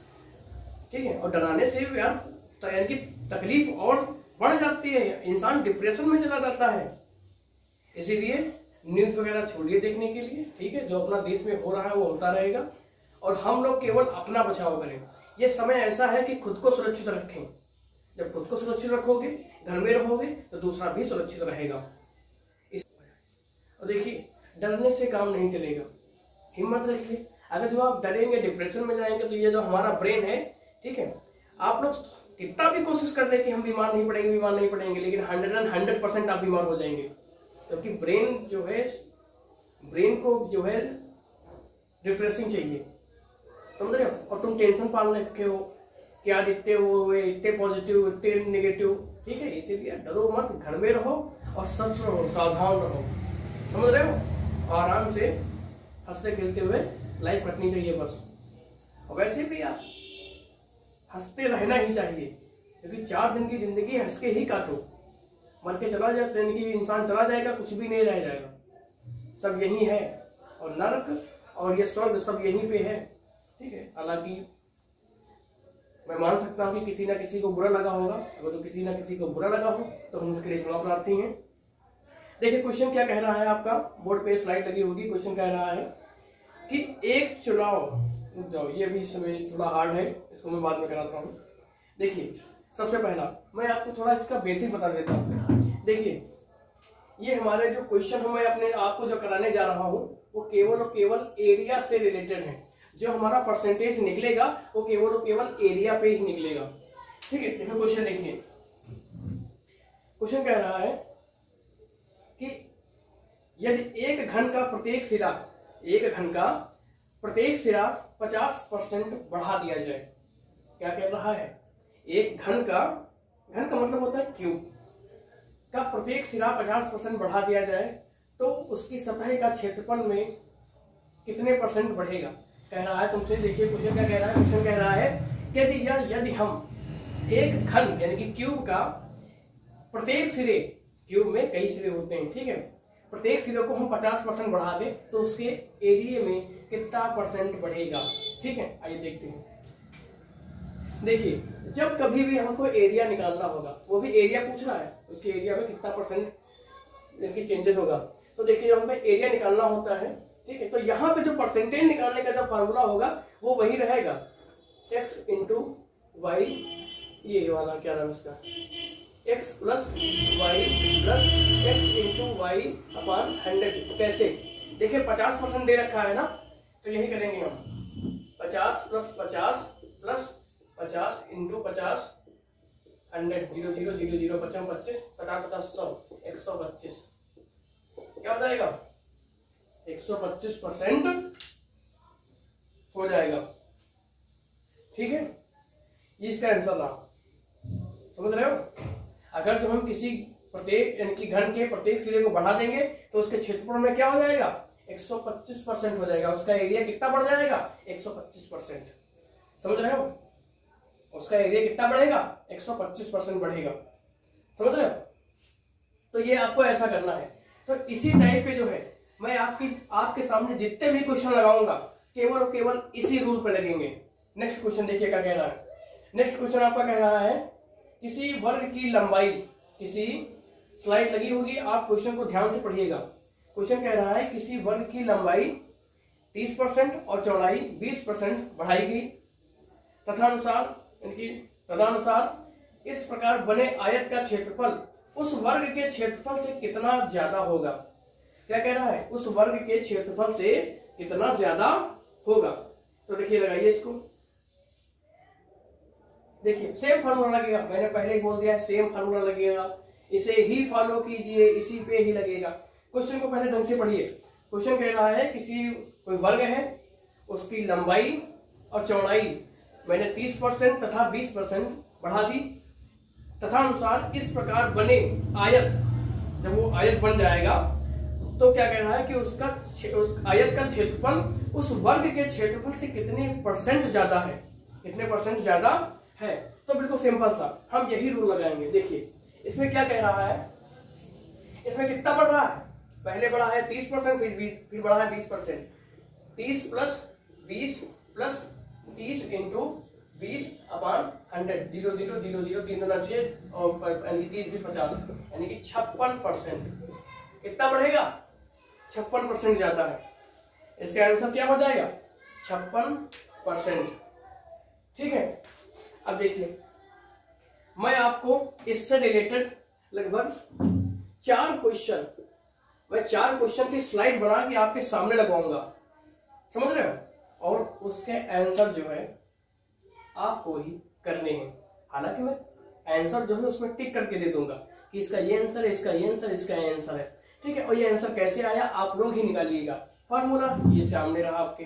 ठीक है, और डराने से यार तो यानी कि तकलीफ और बढ़ जाती है, इंसान डिप्रेशन में चला जाता है। इसीलिए न्यूज वगैरह छोड़िए देखने के लिए, ठीक है, जो अपना देश में हो रहा है वो होता रहेगा, और हम लोग केवल अपना बचाव करें। ये समय ऐसा है कि खुद को सुरक्षित रखें। जब खुद को सुरक्षित रखोगे, घर में रहोगे, तो दूसरा भी सुरक्षित रहेगा। और देखिए, डरने से काम नहीं चलेगा, हिम्मत रखिए। अगर जो आप डरेंगे, डिप्रेशन में जाएंगे, तो ये जो हमारा ब्रेन है, ठीक है, आप लोग कितना भी कोशिश कर दे कि हम बीमार नहीं पड़ेंगे, लेकिन 100% आप बीमार हो जाएंगे, क्योंकि ब्रेन जो है, ब्रेन को जो है रिफ्रेशिंग चाहिए, समझ रहे हो। और तुम टेंशन पाल रखे हो कि आज इतने हो, इतने पॉजिटिव, इतने नेगेटिव, ठीक है, इसीलिए डरो मत, घर में रहो और सच रहो, सावधान रहो, समझ रहे हो। आराम से हंसते खेलते हुए लाइफ कटनी चाहिए बस। और वैसे भी यार हंसते रहना ही चाहिए, क्योंकि 4 दिन की जिंदगी हंस के ही काटो। मर के चला जाए, ट्रेन की इंसान चला जाएगा, कुछ भी नहीं रह जाएगा, सब यही है। और नरक और ये स्वर्ग सब यहीं पे है, ठीक है। हालांकि मैं मान सकता हूँ कि किसी ना किसी को बुरा लगा होगा, अगर तो किसी ना किसी को बुरा लगा हो तो हम उसके लिए क्षमा प्रार्थी हैं। देखिए क्वेश्चन क्या कह रहा है, आपका बोर्ड पे स्लाइड लगी होगी। क्वेश्चन कह रहा है कि एक चुनाव, जाओ ये भी इसमें थोड़ा हार्ड है, इसको मैं बाद में कराता हूँ। देखिए सबसे पहला मैं आपको थोड़ा इसका बेसिक बता देता हूँ। देखिए ये हमारे जो क्वेश्चन मैं अपने आपको जो कराने जा रहा हूँ वो केवल और केवल एरिया से रिलेटेड है। जो हमारा परसेंटेज निकलेगा वो केवल और केवल एरिया पे ही निकलेगा, ठीक है। देखो क्वेश्चन देखिए, क्वेश्चन कह रहा है कि यदि एक घन का प्रत्येक सिरा 50% बढ़ा दिया जाए। क्या कह रहा है, एक घन का मतलब होता है क्यूब का प्रत्येक सिरा 50% बढ़ा दिया जाए तो उसकी सतह का क्षेत्रफल में कितने परसेंट बढ़ेगा, कह रहा है तुमसे। देखिए क्वेश्चन क्या कह रहा है, क्वेश्चन कह रहा है कि यदि हम एक घन यानी कि क्यूब का प्रत्येक सिरे, क्यूब में कई सिरे होते हैं, ठीक है, प्रत्येक सिरे को हम 50% बढ़ा दें तो उसके एरिया में कितना परसेंट बढ़ेगा, ठीक है। आइए देखते हैं। देखिए जब कभी भी हमको एरिया निकालना होगा, वो भी एरिया पूछ रहा है, उसके एरिया में कितना परसेंट चेंजेस होगा, तो देखिए जब हमें एरिया निकालना होता है, ठीक है, तो यहाँ पे जो परसेंटेज निकालने का जो फार्मूला होगा वो वही रहेगा, x इंटू वाई, ये वाला क्या नाम इसका, x plus y plus x into y upon 100। कैसे, देखिए 50% दे रखा है ना, तो यही करेंगे हम, 50 प्लस 50 प्लस 50 इंटू 50 100, 0 0 0 0 55 25 50 50 100 125, क्या हो जाएगा 125% हो जाएगा, ठीक है। ये इसका आंसर रहा, समझ रहे हो। अगर जो हम किसी प्रत्येक यानी कि घन के प्रत्येक सिरे को बढ़ा देंगे तो उसके क्षेत्रफल में क्या हो जाएगा 125% हो जाएगा, उसका एरिया कितना बढ़ जाएगा 125%, समझ रहे हो। उसका एरिया कितना बढ़ेगा 125% बढ़ेगा, समझ रहे हो। तो ये आपको ऐसा करना है। तो इसी टाइप पे जो है मैं आपके सामने जितने भी क्वेश्चन लगाऊंगा केवल और केवल इसी रूल पे लगेंगे। नेक्स्ट क्वेश्चन देखिए क्या कह रहा है। नेक्स्ट क्वेश्चन आपका कह रहा है किसी वर्ग की लंबाई, किसी स्लाइड लगी होगी, आप क्वेश्चन को ध्यान से पढ़िएगा। क्वेश्चन कह रहा है किसी वर्ग की लंबाई 30% और चौड़ाई 20% बढ़ाई गई तदनुसार इस प्रकार बने आयत का क्षेत्रफल उस वर्ग के क्षेत्रफल से कितना ज्यादा होगा। क्या कह रहा है, उस वर्ग के क्षेत्रफल से कितना ज्यादा होगा। तो देखिए लगाइए इसको, देखिए सेम फार्मूला लगेगा, मैंने पहले ही बोल दिया सेम फार्मूला लगेगा, इसे ही फॉलो कीजिए, इसी पे ही लगेगा। क्वेश्चन को पहले ढंग से पढ़िए। क्वेश्चन कह रहा है किसी कोई वर्ग है, उसकी लंबाई और चौड़ाई मैंने 30% तथा 20% बढ़ा दी तथा अनुसार इस प्रकार बने आयत, जब वो आयत बन जाएगा तो क्या कह रहा है कि उस आयत का क्षेत्रफल उस वर्ग के क्षेत्रफल से कितने परसेंट ज्यादा है, कितने परसेंट ज्यादा है। तो बिल्कुल सिंपल सा हम यही रूल लगाएंगे। देखिए इसमें क्या कह रहा है, इसमें कितना बढ़ रहा है, पहले बढ़ा है 30%, फिर बढ़ा है 20%। 30 प्लस 20 प्लस 30 इंटू 20 अपॉन 100 0 0 0 0 3 दूना 6 और यानी कि 30 20 50 यानी कि 56%। कितना बढ़ेगा? 56% जाता है। इसका आंसर क्या हो जाएगा? 56%। ठीक है। अब देखिए मैं आपको इससे रिलेटेड लगभग 4 क्वेश्चन, मैं 4 क्वेश्चन की स्लाइड बना के आपके सामने लगवाऊंगा, समझ रहे हो? और उसके आंसर जो है आपको ही करने हैं। हालांकि मैं आंसर जो है उसमें टिक करके दे दूंगा कि इसका ये आंसर है, इसका ये आंसर, इसका ये आंसर है। ठीक है। और ये आंसर कैसे आया आप लोग ही निकालिएगा। फॉर्मूला ये सामने रहा आपके,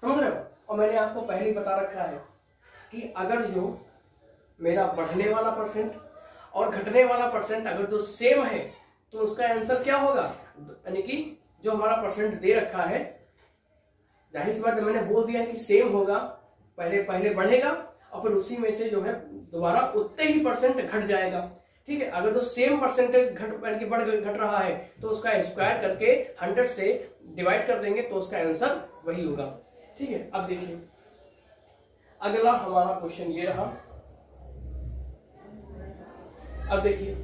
समझ रहे हो? और मैंने आपको पहले ही बता रखा है कि अगर जो मेरा बढ़ने वाला परसेंट और घटने वाला परसेंट अगर जो सेम है तो उसका आंसर क्या होगा, यानी कि जो हमारा परसेंट दे रखा है, जाहिर सी बात है मैंने बोल दिया है कि सेम होगा, पहले बढ़ेगा और फिर उसी में से जो है दोबारा उतने ही परसेंट घट जाएगा। ठीक है। अगर जो सेम परसेंटेज घट रहा है तो उसका स्क्वायर करके 100 से डिवाइड कर देंगे तो उसका आंसर वही होगा। ठीक है। अब देखिए अगला हमारा क्वेश्चन ये रहा। अब देखिए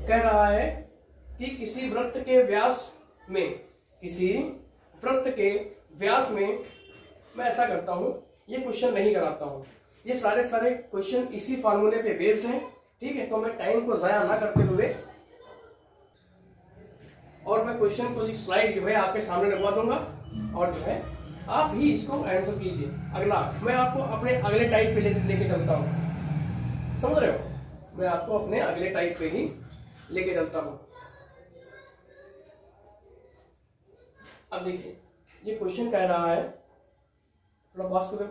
कह रहा है कि किसी वृत्त के व्यास में मैं ऐसा करता हूं, ये क्वेश्चन नहीं कराता हूं, ये सारे क्वेश्चन इसी फार्मूले पे बेस्ड हैं। ठीक है। तो मैं टाइम को जाया ना करते हुए और मैं क्वेश्चन को स्लाइड जो है आपके सामने लगवा दूंगा और जो है आप ही इसको आंसर कीजिए। अगला मैं आपको अपने अगले टाइप पे लेके चलता हूं, समझ रहे हो? मैं आपको अपने अगले टाइप पे ही लेके चलता हूं। अब देखिए ये क्वेश्चन कह रहा है, थोड़ा पास करो।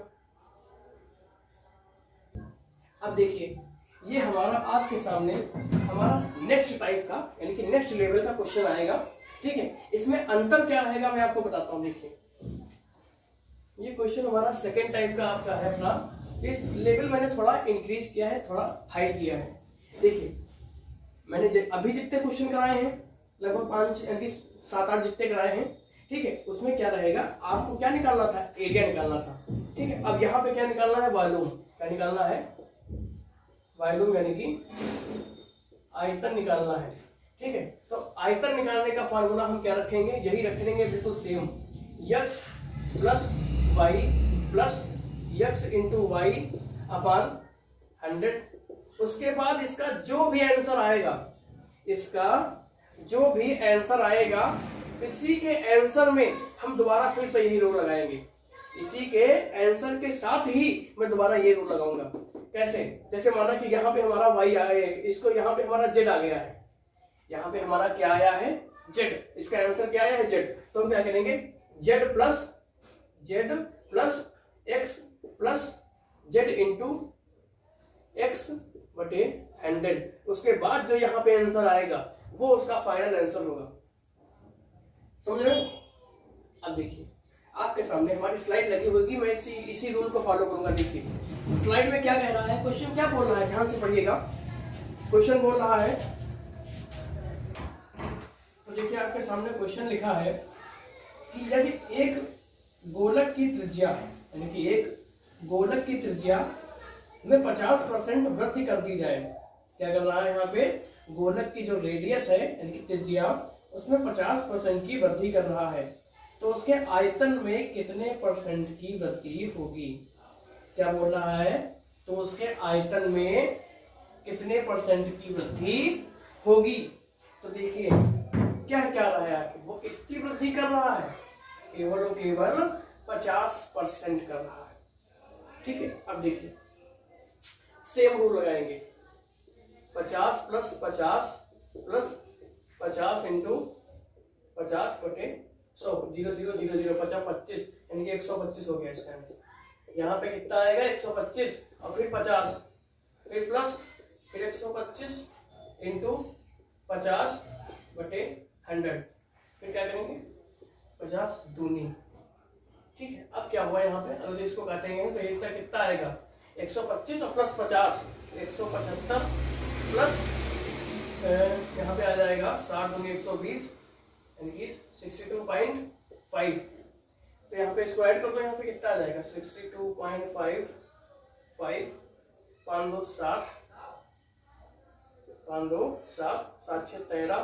अब देखिए ये हमारा आपके सामने हमारा नेक्स्ट टाइप का यानी कि नेक्स्ट लेवल का क्वेश्चन आएगा। ठीक है। इसमें अंतर क्या रहेगा मैं आपको बताता हूं। देखिए ये क्वेश्चन हमारा सेकेंड टाइप का आपका है। अपना ये लेवल मैंने थोड़ा इंक्रीज किया है, थोड़ा हाई किया है। देखिए मैंने अभी जितने क्वेश्चन कराए हैं लगभग 5 यानी 7-8 जितने कराए हैं, ठीक है, उसमें क्या रहेगा, आपको क्या निकालना था? एरिया निकालना था। ठीक है। अब यहाँ पे क्या निकालना है? वॉल्यूम। क्या निकालना है? वॉल्यूम यानी कि आयतन निकालना है। ठीक है। तो आयतन निकालने का फॉर्मूला हम क्या रखेंगे? यही रखेंगे बिल्कुल same, x plus y plus x into y upon 100। उसके बाद इसका जो भी आंसर आएगा, इसी के आंसर में हम दोबारा फिर से यही रूल लगाएंगे। इसी के आंसर के साथ ही मैं दोबारा ये रूल लगाऊंगा। कैसे? जैसे माना कि यहाँ पे हमारा y आया, इसको यहाँ पे हमारा z आ गया है, यहाँ पे हमारा क्या आया है? z। इसका आंसर क्या आया है? z। तो हम क्या करेंगे? z plus x plus z into x बटे 100। उसके बाद जो यहाँ पे आंसर आएगा वो उसका फाइनल आंसर होगा। समझ रहे हो? अब देखिए आपके सामने हमारी स्लाइड लगी होगी, मैं इसी रूल को फॉलो करूंगा। देखिए स्लाइड में क्या कह रहा है, क्वेश्चन क्या बोल रहा है, ध्यान से पढ़िएगा। क्वेश्चन बोल रहा है, तो देखिए आपके सामने क्वेश्चन लिखा है कि यदि एक गोलक की त्रिज्या यानी कि एक गोलक की त्रिज्या में 50% वृद्धि कर दी जाए। क्या कर रहा है यहाँ पे? गोलक की जो रेडियस है यानी कि त्रिज्या, उसमें 50% की वृद्धि कर रहा है, तो उसके आयतन में कितने परसेंट की वृद्धि होगी? क्या बोल रहा है? तो उसके आयतन में कितने परसेंट की वृद्धि होगी? तो देखिए क्या रहा है, वो कितनी वृद्धि कर रहा है? केवल और केवल 50% कर रहा है। ठीक है। अब देखिए सेम रूल लगाएंगे, 50 प्लस 50 प्लस 50 इंटू 50 बटे 100, 0 0 0 0 50 25 यानी कि 125 हो गया इसका आंसर। यहाँ पे कितना आएगा? 125 और फिर 50 फिर प्लस फिर 125 इंटू 50 बटे 100, फिर क्या करेंगे? 50 दूनी। ठीक है। अब क्या हुआ यहाँ पे? अगर इसको काटेंगे तो एक तक कितना आएगा? 125 और प्लस 50 175 प्लस यहाँ पे आ जाएगा 60 दूनी 120 यानी कि 62.5। तो यहाँ पे इसको ऐड कर दो, यहाँ पे कितना आ जाएगा? 62.55 5 2 7, 5 2 7, 7 6 13।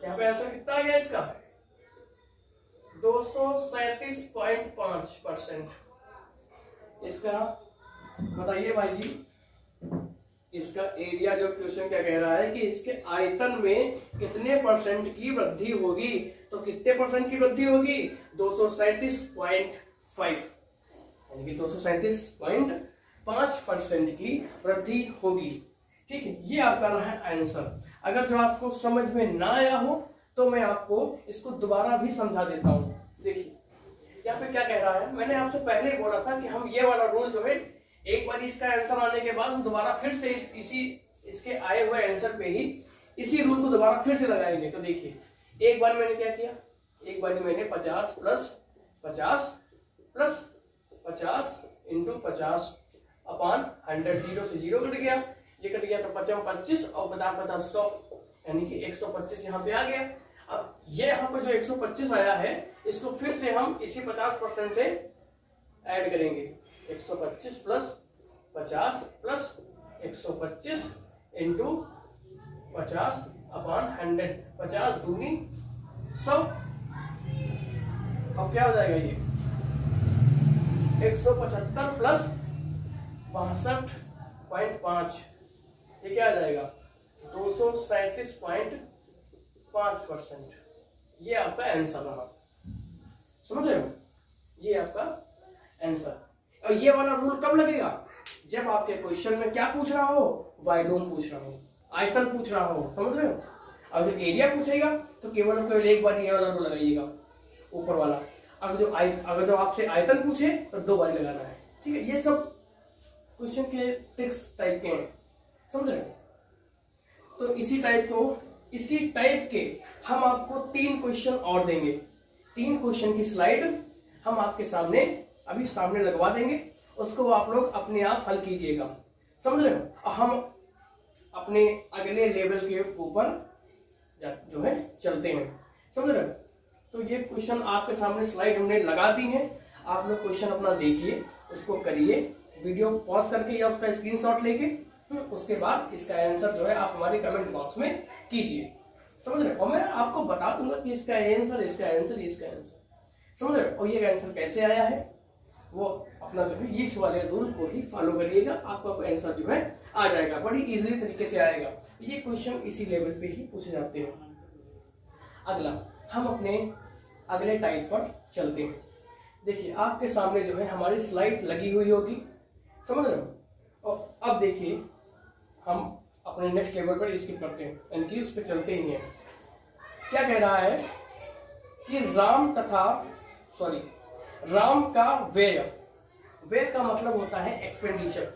यहाँ पे आंसर कितना आ गया इसका? 237.5%। इसका बताइए भाई जी, इसका एरिया जो क्वेश्चन क्या कह रहा है कि इसके आयतन में कितने परसेंट की वृद्धि होगी? तो कितने परसेंट की वृद्धि होगी? 237.5, यानी कि 237.5% की वृद्धि होगी। ठीक है, ये आपका रहा है आंसर। अगर जो आपको समझ में ना आया हो तो मैं आपको इसको दोबारा भी समझा देता हूं। देखिए यहाँ पे क्या कह रहा है, मैंने आपसे पहले बोला था कि हम ये वाला रूल जो है एक बार इसका आंसर आने के बाद हम दोबारा फिर से इसके आए हुए आंसर पे ही इसी रूल को दोबारा फिर से लगाएंगे। तो देखिए एक बार मैंने क्या किया, एक बार मैंने 50 प्लस 50 प्लस 50 इंटू 50 अपॉन 100, 0 से 0 कट गया, ये कट गया तो 50 25 और 50 50 100, यानी कि 125 यहाँ पे आ गया। अब ये यहाँ पे जो 125 आया है इसको फिर से हम इसी 50% से ऐड करेंगे। 125 प्लस 50 प्लस 125 इंटू 50 अपॉन 100, 50 दूनी 100। अब क्या हो जाएगा ये 175 प्लस 62.5, ये क्या आ जाएगा 237.5%। ये आपका आंसर रहा, समझ रहे हो? ये आपका आंसर। और ये वाला रूल कब लगेगा? जब आपके क्वेश्चन में क्या पूछ रहा हो, वॉल्यूम पूछ रहा हो, आयतन पूछ रहा हो, समझ रहे हो? और जो एरिया पूछेगा तो केवल और केवल एक बार ये वाला रूल लगाइएगा, ऊपर वाला। अगर जो आपसे आयतन पूछे तो 2 बार लगाना है। ठीक है, ये सब क्वेश्चन के ट्रिक्स टाइप के हैं, समझ रहे हो? तो इसी टाइप के हम आपको 3 क्वेश्चन और देंगे। 3 क्वेश्चन की स्लाइड हम आपके सामने अभी सामने लगवा देंगे, उसको आप लोग अपने आप हल कीजिएगा, समझ रहे हो? और हम अपने अगले लेवल के ऊपर जो है चलते हैं, समझ रहे हो? तो ये क्वेश्चन आपके सामने स्लाइड हमने लगा दी है, आप लोग क्वेश्चन अपना देखिए, उसको करिए, वीडियो पॉज करके या उसका स्क्रीनशॉट लेके, उसके बाद इसका आंसर जो है आप हमारे कमेंट बॉक्स में कीजिए, समझ रहे हो? और मैं आपको बता दूंगा कि इसका आंसर, इसका आंसर, इसका आंसर, समझ रहे हो? और ये आंसर कैसे आया है वो अपना जो है इस वाले रूल को ही फॉलो करिएगा, आपका आंसर जो है आ जाएगा, बड़ी इजीली तरीके से आएगा। ये क्वेश्चन इसी लेवल पे ही पूछे जाते हैं। अगला हम अपने अगले टाइप पर चलते हैं। देखिए आपके सामने जो है हमारी स्लाइड लगी हुई होगी, समझ रहे हो? और अब देखिए हम अपने नेक्स्ट लेवल पर स्किप करते हैं, यानी कि उस पर चलते ही हैं। क्या कह रहा है कि राम का व्यय का मतलब होता है एक्सपेंडिचर।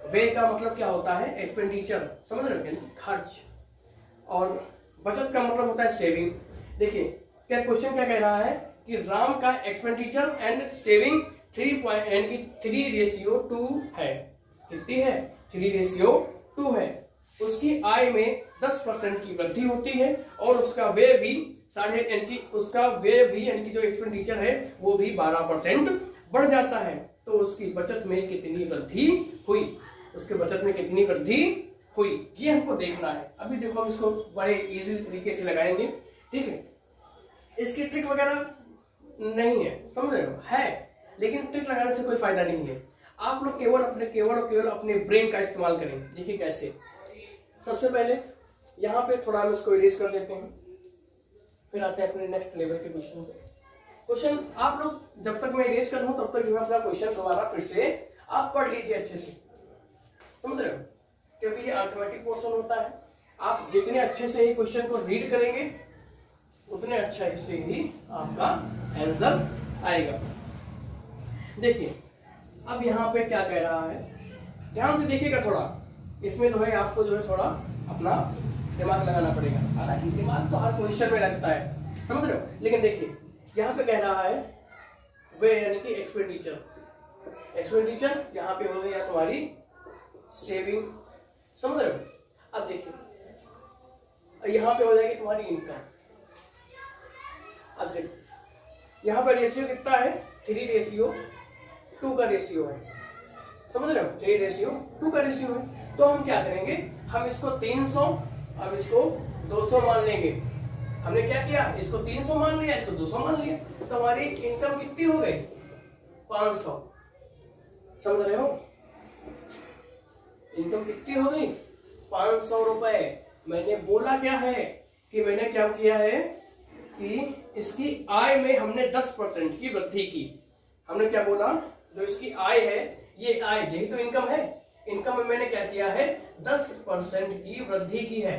व्यय का मतलब क्या होता है? एक्सपेंडिचर, समझ रहे हो? खर्च। और बचत का मतलब होता है सेविंग। देखिए क्या क्वेश्चन क्या कह रहा है कि राम का एक्सपेंडिचर एंड सेविंग 3:2 है। कितनी है? 3:2 है। उसकी आय में 10% की वृद्धि होती है और उसका व्यय भी यानी कि जो एक्सपेंडिचर है वो भी 12% बढ़ जाता है। तो उसकी बचत में कितनी वृद्धि हुई, उसके बचत में कितनी वृद्धि हुई, ये हमको देखना है। अभी देखो हम इसको बड़े इजी तरीके से लगाएंगे, ठीक है? इसकी ट्रिक वगैरह नहीं है, समझ रहे हो? है, लेकिन ट्रिक लगाने से कोई फायदा नहीं है। आप लोग केवल अपने ब्रेन का इस्तेमाल करें। देखिए कैसे। सबसे पहले यहाँ पे थोड़ा हम इसको इरेज कर देते हैं, फिर आते हैं अपने नेक्स्ट लेवल के क्वेश्चन पे। क्वेश्चन आप लोग जब तक मैं इरेज कर लूं तब तक जो है अपना क्वेश्चन दोबारा फिर से आप पढ़ लीजिए अच्छे से, समझ रहे हो? क्योंकि ये अर्थमेटिक पोर्शन होता है। आप जितने अच्छे से ये क्वेश्चन को रीड करेंगे उतने अच्छे से ही आपका आंसर आएगा। देखिए अब यहाँ पे क्या कह रहा है, ध्यान से देखिएगा थोड़ा। इसमें जो है आपको जो है थोड़ा अपना दिमाग लगाना पड़ेगा। हालांकि दिमाग तो हर क्वेश्चन में लगता है, समझ रहे हो? लेकिन देखिए यहाँ पे कह रहा है वे यानी कि एक्सपेंडिचर यहाँ पे हो गई तुम्हारी सेविंग, समझ रहे हो? अब देखिए यहाँ पे हो जाएगी तुम्हारी इनकम। अब देखो यहाँ पे रेशियो कितना है? 3:2 का रेशियो है, समझ रहे हो, 3:2 का रेशियो है। तो हम क्या करेंगे, हम इसको 300, हम इसको 200 मान लेंगे। हमने क्या किया, इसको 300 मान लिया, इसको 200 मान लिया, तो हमारी इनकम कितनी हो गई, 500। समझ रहे हो, इनकम कितनी हो गई, 500 रुपए। मैंने बोला क्या है कि मैंने क्या किया है कि इसकी आय में हमने 10% की वृद्धि की। हमने क्या बोला, जो इसकी आय है, ये आय, यही तो इनकम है, इनकम में मैंने क्या किया है, 10% की वृद्धि की है।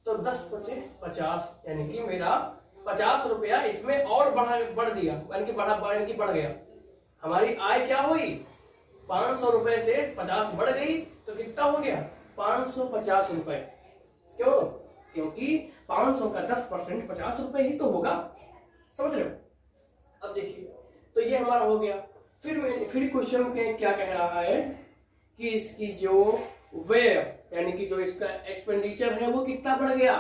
तो 10 × 50, यानी कि मेरा 50 रुपया इसमें और बढ़ दिया, यानी कि बढ़ गया। हमारी आय क्या हुई, 500 रुपए से 50 बढ़ गई, तो कितना हो गया, 550 रुपए। क्यों, क्योंकि 500 का 10% 50 रुपए ही तो होगा। समझ रहे हो। अब देखिए, तो ये हमारा हो गया। फिर क्वेश्चन में क्या कह रहा है कि इसकी जो व्यय, यानी कि जो इसका एक्सपेंडिचर है, वो कितना बढ़ गया,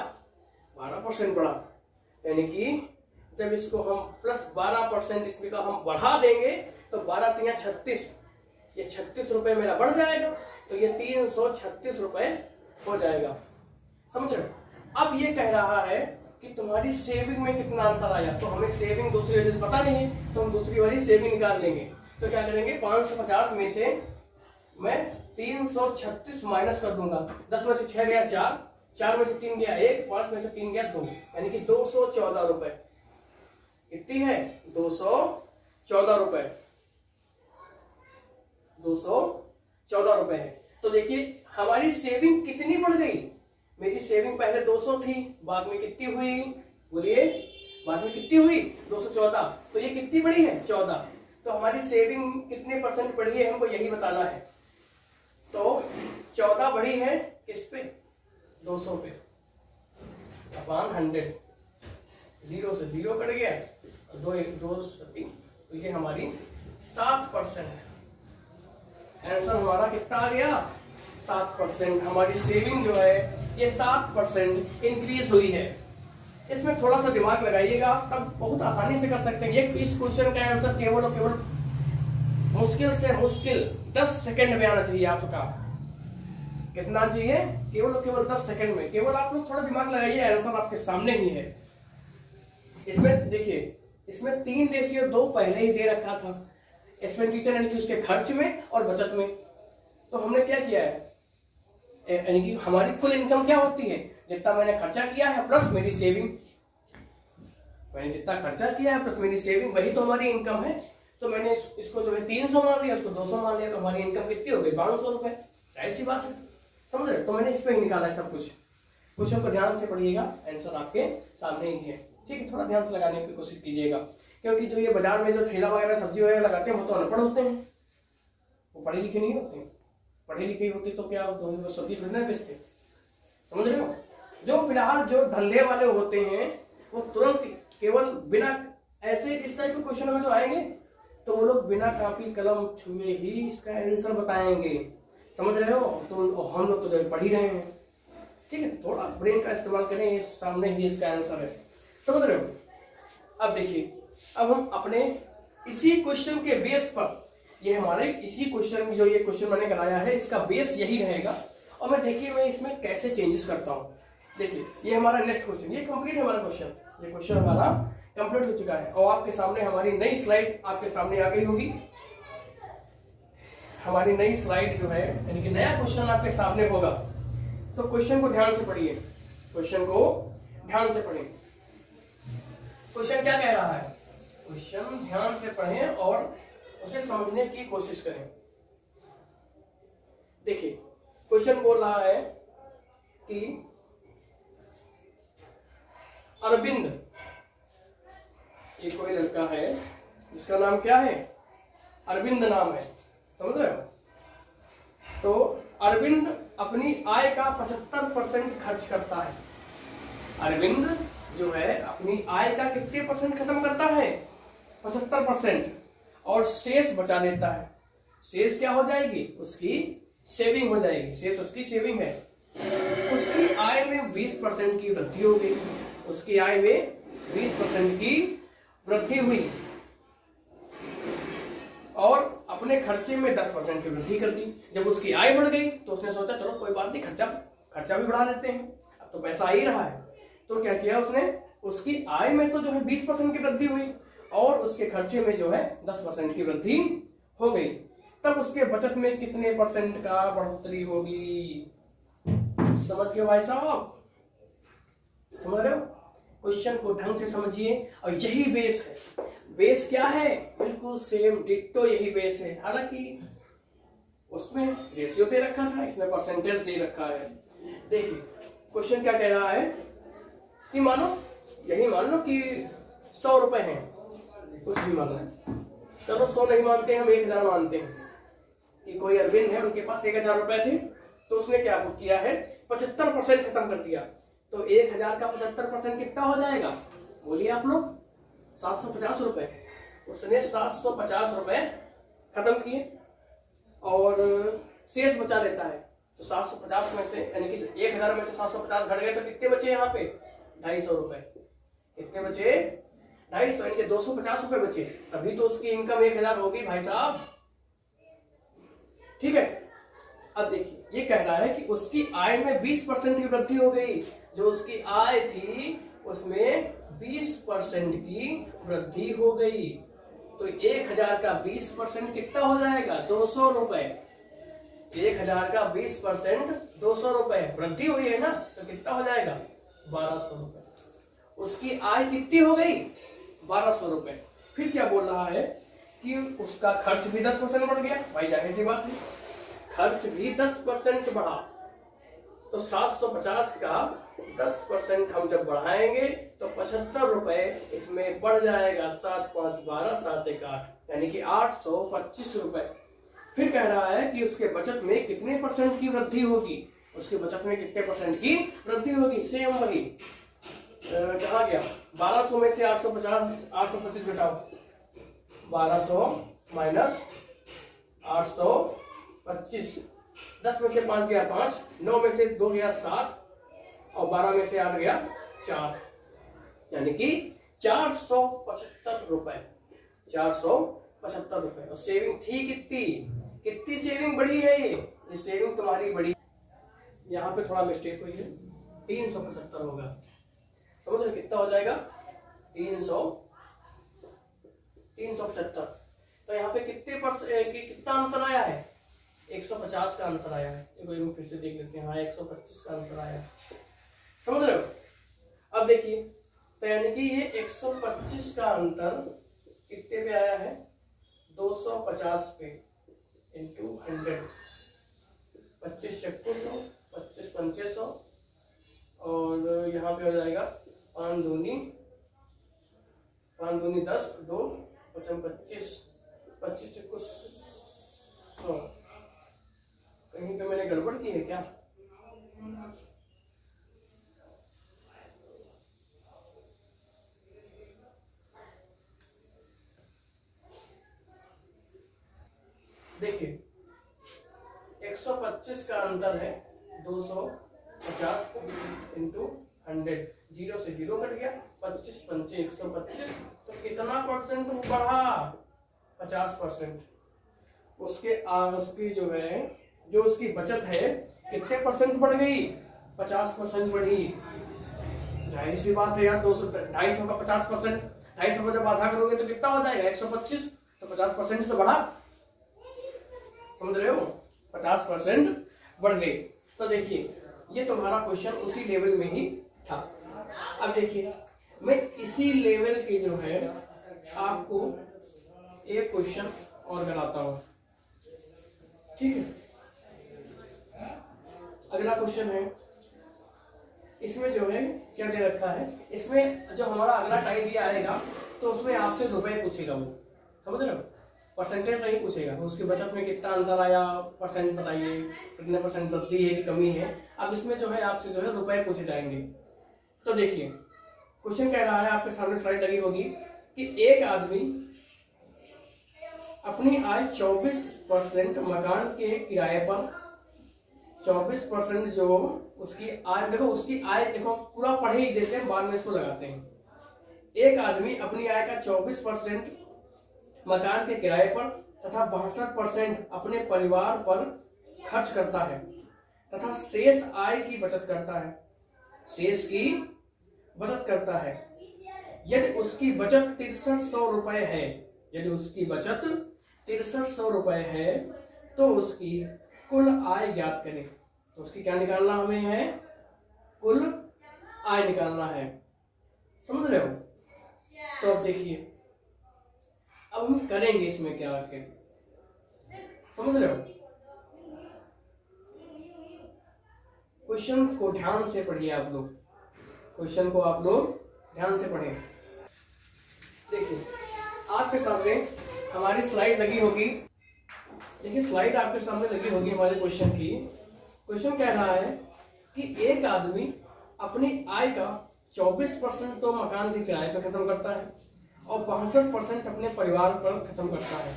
12% बढ़ा। यानी कि जब इसको हम प्लस 12% इसमें का हम बढ़ा देंगे, तो 12 × 36, ये 36 रुपए मेरा बढ़ जाएगा, तो ये 336 रुपए हो जाएगा। समझ रहे हो। अब ये कह रहा है कि तुम्हारी सेविंग में कितना अंतर आया, तो हमें सेविंग दूसरी वाली पता नहीं है, तो हम दूसरी वाली सेविंग निकाल लेंगे। तो क्या करेंगे, 550 में से मैं 336 माइनस कर दूंगा। 10 में से 6 गया 4, 4 में से 3 गया 1, 5 में से 3 गया 2, यानी कि 214 रुपए। कितनी है, 214 रुपए, 214 रुपए है। तो देखिए हमारी सेविंग कितनी बढ़ गई। मेरी सेविंग पहले 200 थी, बाद में कितनी हुई, बोलिए, बाद में कितनी हुई, 214। तो ये कितनी बढ़ी है, 14। तो हमारी सेविंग कितने % बढ़ी है, हमको यही बताना है। तो 14 बढ़ी है किस पे, 200 पे, अपॉन 100। 0 से 0 कट गया, 2 1 2 3, तो ये हमारी 7% है। आंसर हमारा कितना आ गया, 7%। हमारी सेविंग जो है ये 7% इंक्रीज हुई है। इसमें थोड़ा सा दिमाग लगाइएगा, तब बहुत आसानी से कर सकते हैं। ये इस क्वेश्चन का आंसर केवल और केवल मुश्किल से मुश्किल 10 सेकंड में आना चाहिए आपका। कितना चाहिए, केवल और केवल 10 सेकंड में। केवल आप लोग थोड़ा दिमाग लगाइए, आंसर आपके सामने ही है। इसमें देखिए, इसमें 3:2 पहले ही दे रखा था, एक्सपेंडिचर यानी कि उसके खर्च में और बचत में। तो हमने क्या किया है, यानी कि हमारी कुल इनकम क्या होती है, जितना मैंने खर्चा किया है प्लस मेरी सेविंग। मैंने जितना खर्चा किया है प्लस मेरी सेविंग, वही तो हमारी इनकम है। तो मैंने इसको जो है 300 मान लिया, उसको 200 मान लिया, तो हमारी इनकम कितनी हो गई, 1200 रुपए। जाहिर सी बात है, समझ रहे। तो मैंने इस पे ही निकाला है सब कुछ। क्वेश्चन को ध्यान से पढ़िएगा, आंसर आपके सामने ही है। ठीक है, थोड़ा ध्यान से लगाने की कोशिश कीजिएगा, क्योंकि जो ये बाजार में जो ठेला वगैरह सब्जी वगैरह लगाते हैं, वो तो अनपढ़ होते हैं, वो पढ़े लिखे नहीं होते। पढ़े लिखे होते तो क्या तो सब्जी थोड़ी ना बेचते। समझ रहे हो। जो फिलहाल जो धंधे वाले होते हैं, वो तुरंत केवल बिना ऐसे इस टाइप के क्वेश्चन में जो आएंगे, तो वो लोग बिना कॉपी कलम छुए ही इसका आंसर बताएंगे। समझ रहे हो। तो हम लोग तो जो पढ़ ही रहे हैं। ठीक है, थोड़ा ब्रेन का इस्तेमाल करें, ये सामने ही इसका आंसर है। समझ रहे हो। अब देखिए, अब हम अपने इसी क्वेश्चन के बेस पर, ये हमारे इसी क्वेश्चन, जो ये क्वेश्चन मैंने कराया है, इसका बेस यही रहेगा। और मैं देखिए मैं इसमें कैसे चेंजेस करता हूँ। देखिए ये हमारा नेक्स्ट क्वेश्चन, ये कंप्लीट है हमारा क्वेश्चन, ये क्वेश्चन हमारा कंप्लीट हो चुका है। और आपके सामने हमारी नई स्लाइड आपके सामने आ गई होगी। हमारी नई स्लाइड जो है, यानी कि नया क्वेश्चन आपके सामने होगा। तो क्वेश्चन को ध्यान से पढ़िए, क्वेश्चन को ध्यान से पढ़िए। क्वेश्चन क्या कह रहा है, क्वेश्चन ध्यान से पढ़ें और उसे समझने की कोशिश करें। देखिए क्वेश्चन बोल रहा है कि अरविंद, ये कोई लड़का है, इसका नाम क्या है, अरविंद नाम है। समझ रहे हो। तो अरविंद अपनी आय का 75% खर्च करता है। अरविंद जो है अपनी आय का कितने % खत्म करता है, 75%, और शेष बचा लेता है। शेष क्या हो जाएगी, उसकी सेविंग हो जाएगी। शेष उसकी सेविंग है। उसकी आय में 20% की वृद्धि हो गई। उसकी आय में 20% की वृद्धि हुई और अपने खर्चे में 10% की वृद्धि कर दी। जब उसकी आय बढ़ गई तो उसने सोचा चलो कोई बात नहीं, खर्चा भी बढ़ा देते हैं, अब तो पैसा आ ही रहा है। तो क्या किया उसने, उसकी आय में तो जो है 20% की वृद्धि हुई और उसके खर्चे में जो है 10% की वृद्धि हो गई। तब उसके बचत में कितने परसेंट का बढ़ोतरी होगी? समझ गए भाई साहब? समझ रहे हो? क्वेश्चन को ढंग से समझिए। और यही बेस है। बेस क्या है? बिल्कुल सेम डिट्टो यही बेस है। हालांकि उसमें रेशियो दे रखा था, इसमें परसेंटेज दे रखा है। देखिए क्वेश्चन क्या कह रहा है कि मानो, यही मान लो कि 100 रुपए हैं, कुछ भी मान लो, चलो 100 नहीं मानते, हम 1000 मानते हैं कि कोई अरविंद है, उनके पास 1000 रुपए थे, तो उसने क्या किया है, 75% खत्म कर दिया। तो 1000 का 75% कितना हो जाएगा? बोलिए आप लोग। 750 रुपए। उसने 750 रुपए खत्म किए और शेष बचा लेता है। तो 750 में से, यानी कि 1000 में से 750 घट गए तो कितने बचे यहाँ पे? 250 रुपए। कितने बचे? 250, यानी कि 250 रुपए बचे। तभी तो उसकी इनकम 1000 होगी भाई साहब। ठीक है। अब देखिए ये कह रहा है कि उसकी आय में 20% की वृद्धि हो गई। जो उसकी आय थी उसमें 20% की वृद्धि हो गई। तो 1000 का 20% कितना हो जाएगा? 200 रुपए। 1000 का 20% 200 रुपए वृद्धि हुई है ना, तो कितना हो जाएगा? 1200 रुपए। उसकी आय कितनी हो गई? 1200 रुपए। फिर क्या बोल रहा है कि उसका खर्च भी 10% बढ़ गया। भाई जाहिर सी बात है, खर्च भी 10% बढ़ा। तो 750 का 10% हम जब बढ़ाएंगे तो 75 रुपए इसमें बढ़ जाएगा। 7 5 12, 7 1 8, यानी कि 825 रुपए। फिर कह रहा है कि उसके बचत में कितने परसेंट की वृद्धि होगी? उसके बचत में कितने परसेंट की वृद्धि होगी? सेम वही, कहा गया 1200 में से 825 घटाओ। 1200 माइनस 825, 10 में से 5 गया 5, 9 में से 2 गया 7 और 12 में से 8 गया 4, यानी कि 475 रुपए। 475 रुपए। और सेविंग थी कितनी? कितनी सेविंग बढ़ी है? ये सेविंग तुम्हारी बढ़ी, यहाँ पे थोड़ा मिस्टेक हुई है, 375 होगा। समझ रहे कितना हो जाएगा? 375। तो यहाँ पे कितना अंतर आया है? 150 का अंतर आया है। एक फिर से देख लेते हैं। हाँ 125 का अंतर आया है। समझ रहे हो? अब देखिए, तो यानी कि ये 125 का अंतर कितने पे आया है? 250 पे इंटू 100। 25 चक्कू 100, 25 पंचे 100 और यहाँ पे हो जाएगा 5 दूनी 10, 2 25, 25 चक्कू 100। कहीं पे मैंने गड़बड़ की है क्या? देखिए 125 का अंतर है 250 इंटू 100। 0 से 0 कट गया। 25 पंचे 125। तो कितना परसेंट बढ़ा? 50%। उसकी जो है, जो उसकी बचत है कितने परसेंट बढ़ गई? 50% बढ़ी। जाहिर सी बात है यार, 250 का 50%, 250 को जब आधा करोगे तो कितना हो जाएगा? 125। तो 50% तो बढ़ा। समझ रहे हो? 50% बढ़ गई। तो देखिए ये तुम्हारा क्वेश्चन उसी लेवल में ही था। अब देखिए मैं इसी लेवल के जो है आपको एक क्वेश्चन और कराता हूं। ठीक है, अगला क्वेश्चन है, इसमें जो है क्या दे रखा है, इसमें जो हमारा अगला टाइप ये आएगा तो उसमें आपसे रुपए पूछेगा वो। समझ रहे हो? परसेंटेज नहीं पूछेगा। उसकी बचत में कितना अंतर आया, परसेंट बताइए, कितने परसेंट वृद्धि है कि कमी है। अब इसमें जो है आपसे जो है रुपए पूछे जाएंगे। तो देखिए क्वेश्चन कह रहा है, आपके सामने स्लाइड लगी होगी, कि एक आदमी अपनी आय 24% मकान के किराए पर, 24% जो उसकी आय, देखो उसकी आय, देखो पूरा पढ़े ही देते हैं, बाद में इसको लगाते हैं। एक आदमी अपनी आय का 24% मकान के किराए पर तथा 62% अपने परिवार पर खर्च करता है तथा शेष आय की बचत करता है, शेष की बचत करता है। यदि उसकी बचत 6300 रुपए है, यदि उसकी बचत 6300 रुपए है तो उसकी कुल आय ज्ञात करें। तो उसकी क्या निकालना हमें है? कुल आय निकालना है। समझ रहे हो? तो अब देखिए, अब हम करेंगे इसमें क्या आके, समझ रहे हो? क्वेश्चन को ध्यान से पढ़िए आप लोग, क्वेश्चन को आप लोग ध्यान से पढ़ें। देखिए आपके सामने हमारी स्लाइड लगी होगी, देखिए स्लाइड आपके सामने लगी होगी हमारे क्वेश्चन की। क्वेश्चन कह रहा है कि एक आदमी अपनी आय का 24% तो मकान के किराए पर खत्म करता है और 62% अपने परिवार पर खत्म करता है।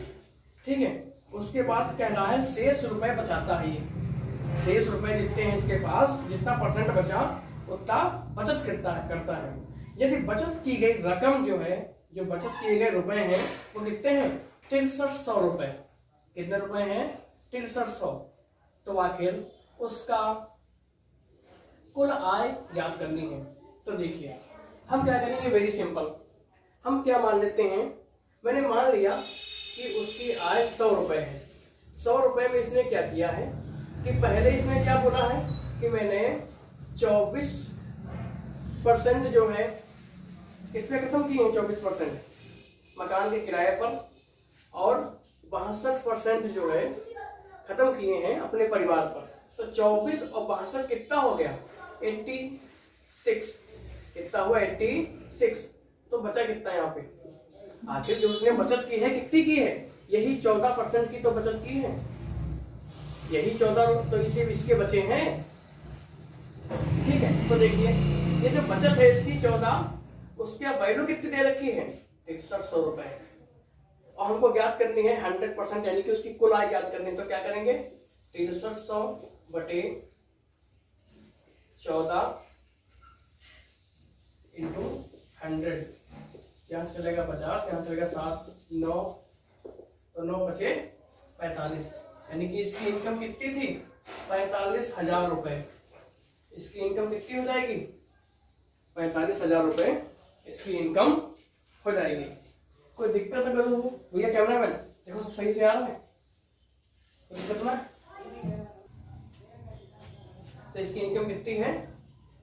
ठीक है, उसके बाद कह रहा है शेष रुपए बचाता है। ये शेष रुपए जितने हैं इसके पास, जितना परसेंट बचा उतना बचत करता है। यदि बचत की गई रकम जो है, जो बचत किए गए रुपए हैं वो कितने हैं? 6300 रुपए। कितने रुपए हैं? 6300। तो आखिर उसका कुल आय ज्ञात करनी है। तो देखिए हम क्या करेंगे, वेरी सिंपल। हम क्या मान लेते हैं, मैंने मान लिया कि उसकी आय 100 रुपए है। 100 रुपए में इसने क्या किया है कि पहले इसने क्या बोला है कि मैंने 24% जो है इसमें खत्म किए हैं, 24% मकान के किराए पर, और 62% जो है खत्म किए हैं अपने परिवार पर। तो 24 और 62 कितना हो गया? 86। कितना हुआ? 86। तो बचा कितना यहाँ पे? आखिर जो उसने बचत की है कितनी की है? यही 14% की तो बचत की है, यही 14, तो इसे इसके बचे हैं। ठीक है, तो देखिए ये जो बचत है इसकी 14, उसकी वैल्यू कितनी दे रखी है? 6300 रुपए। और हमको ज्ञात करनी है 100%, यानी कि उसकी कुल आय ज्ञात करनी है। तो क्या करेंगे? 6300 बटे 14 इंटू 100। यहाँ चलेगा 50, यहाँ चलेगा 7, 9, तो 9 बचे 45, यानी कि इसकी इनकम कितनी थी? 45,000 रुपए। इसकी इनकम कितनी हो जाएगी? 45,000 रुपए इसकी इनकम हो जाएगी। कोई दिक्कत अगर हो भैया कैमरामैन, देखो सब सही से आ रहा है, कोई दिक्कत ना? तो इसकी इनकम कितनी है?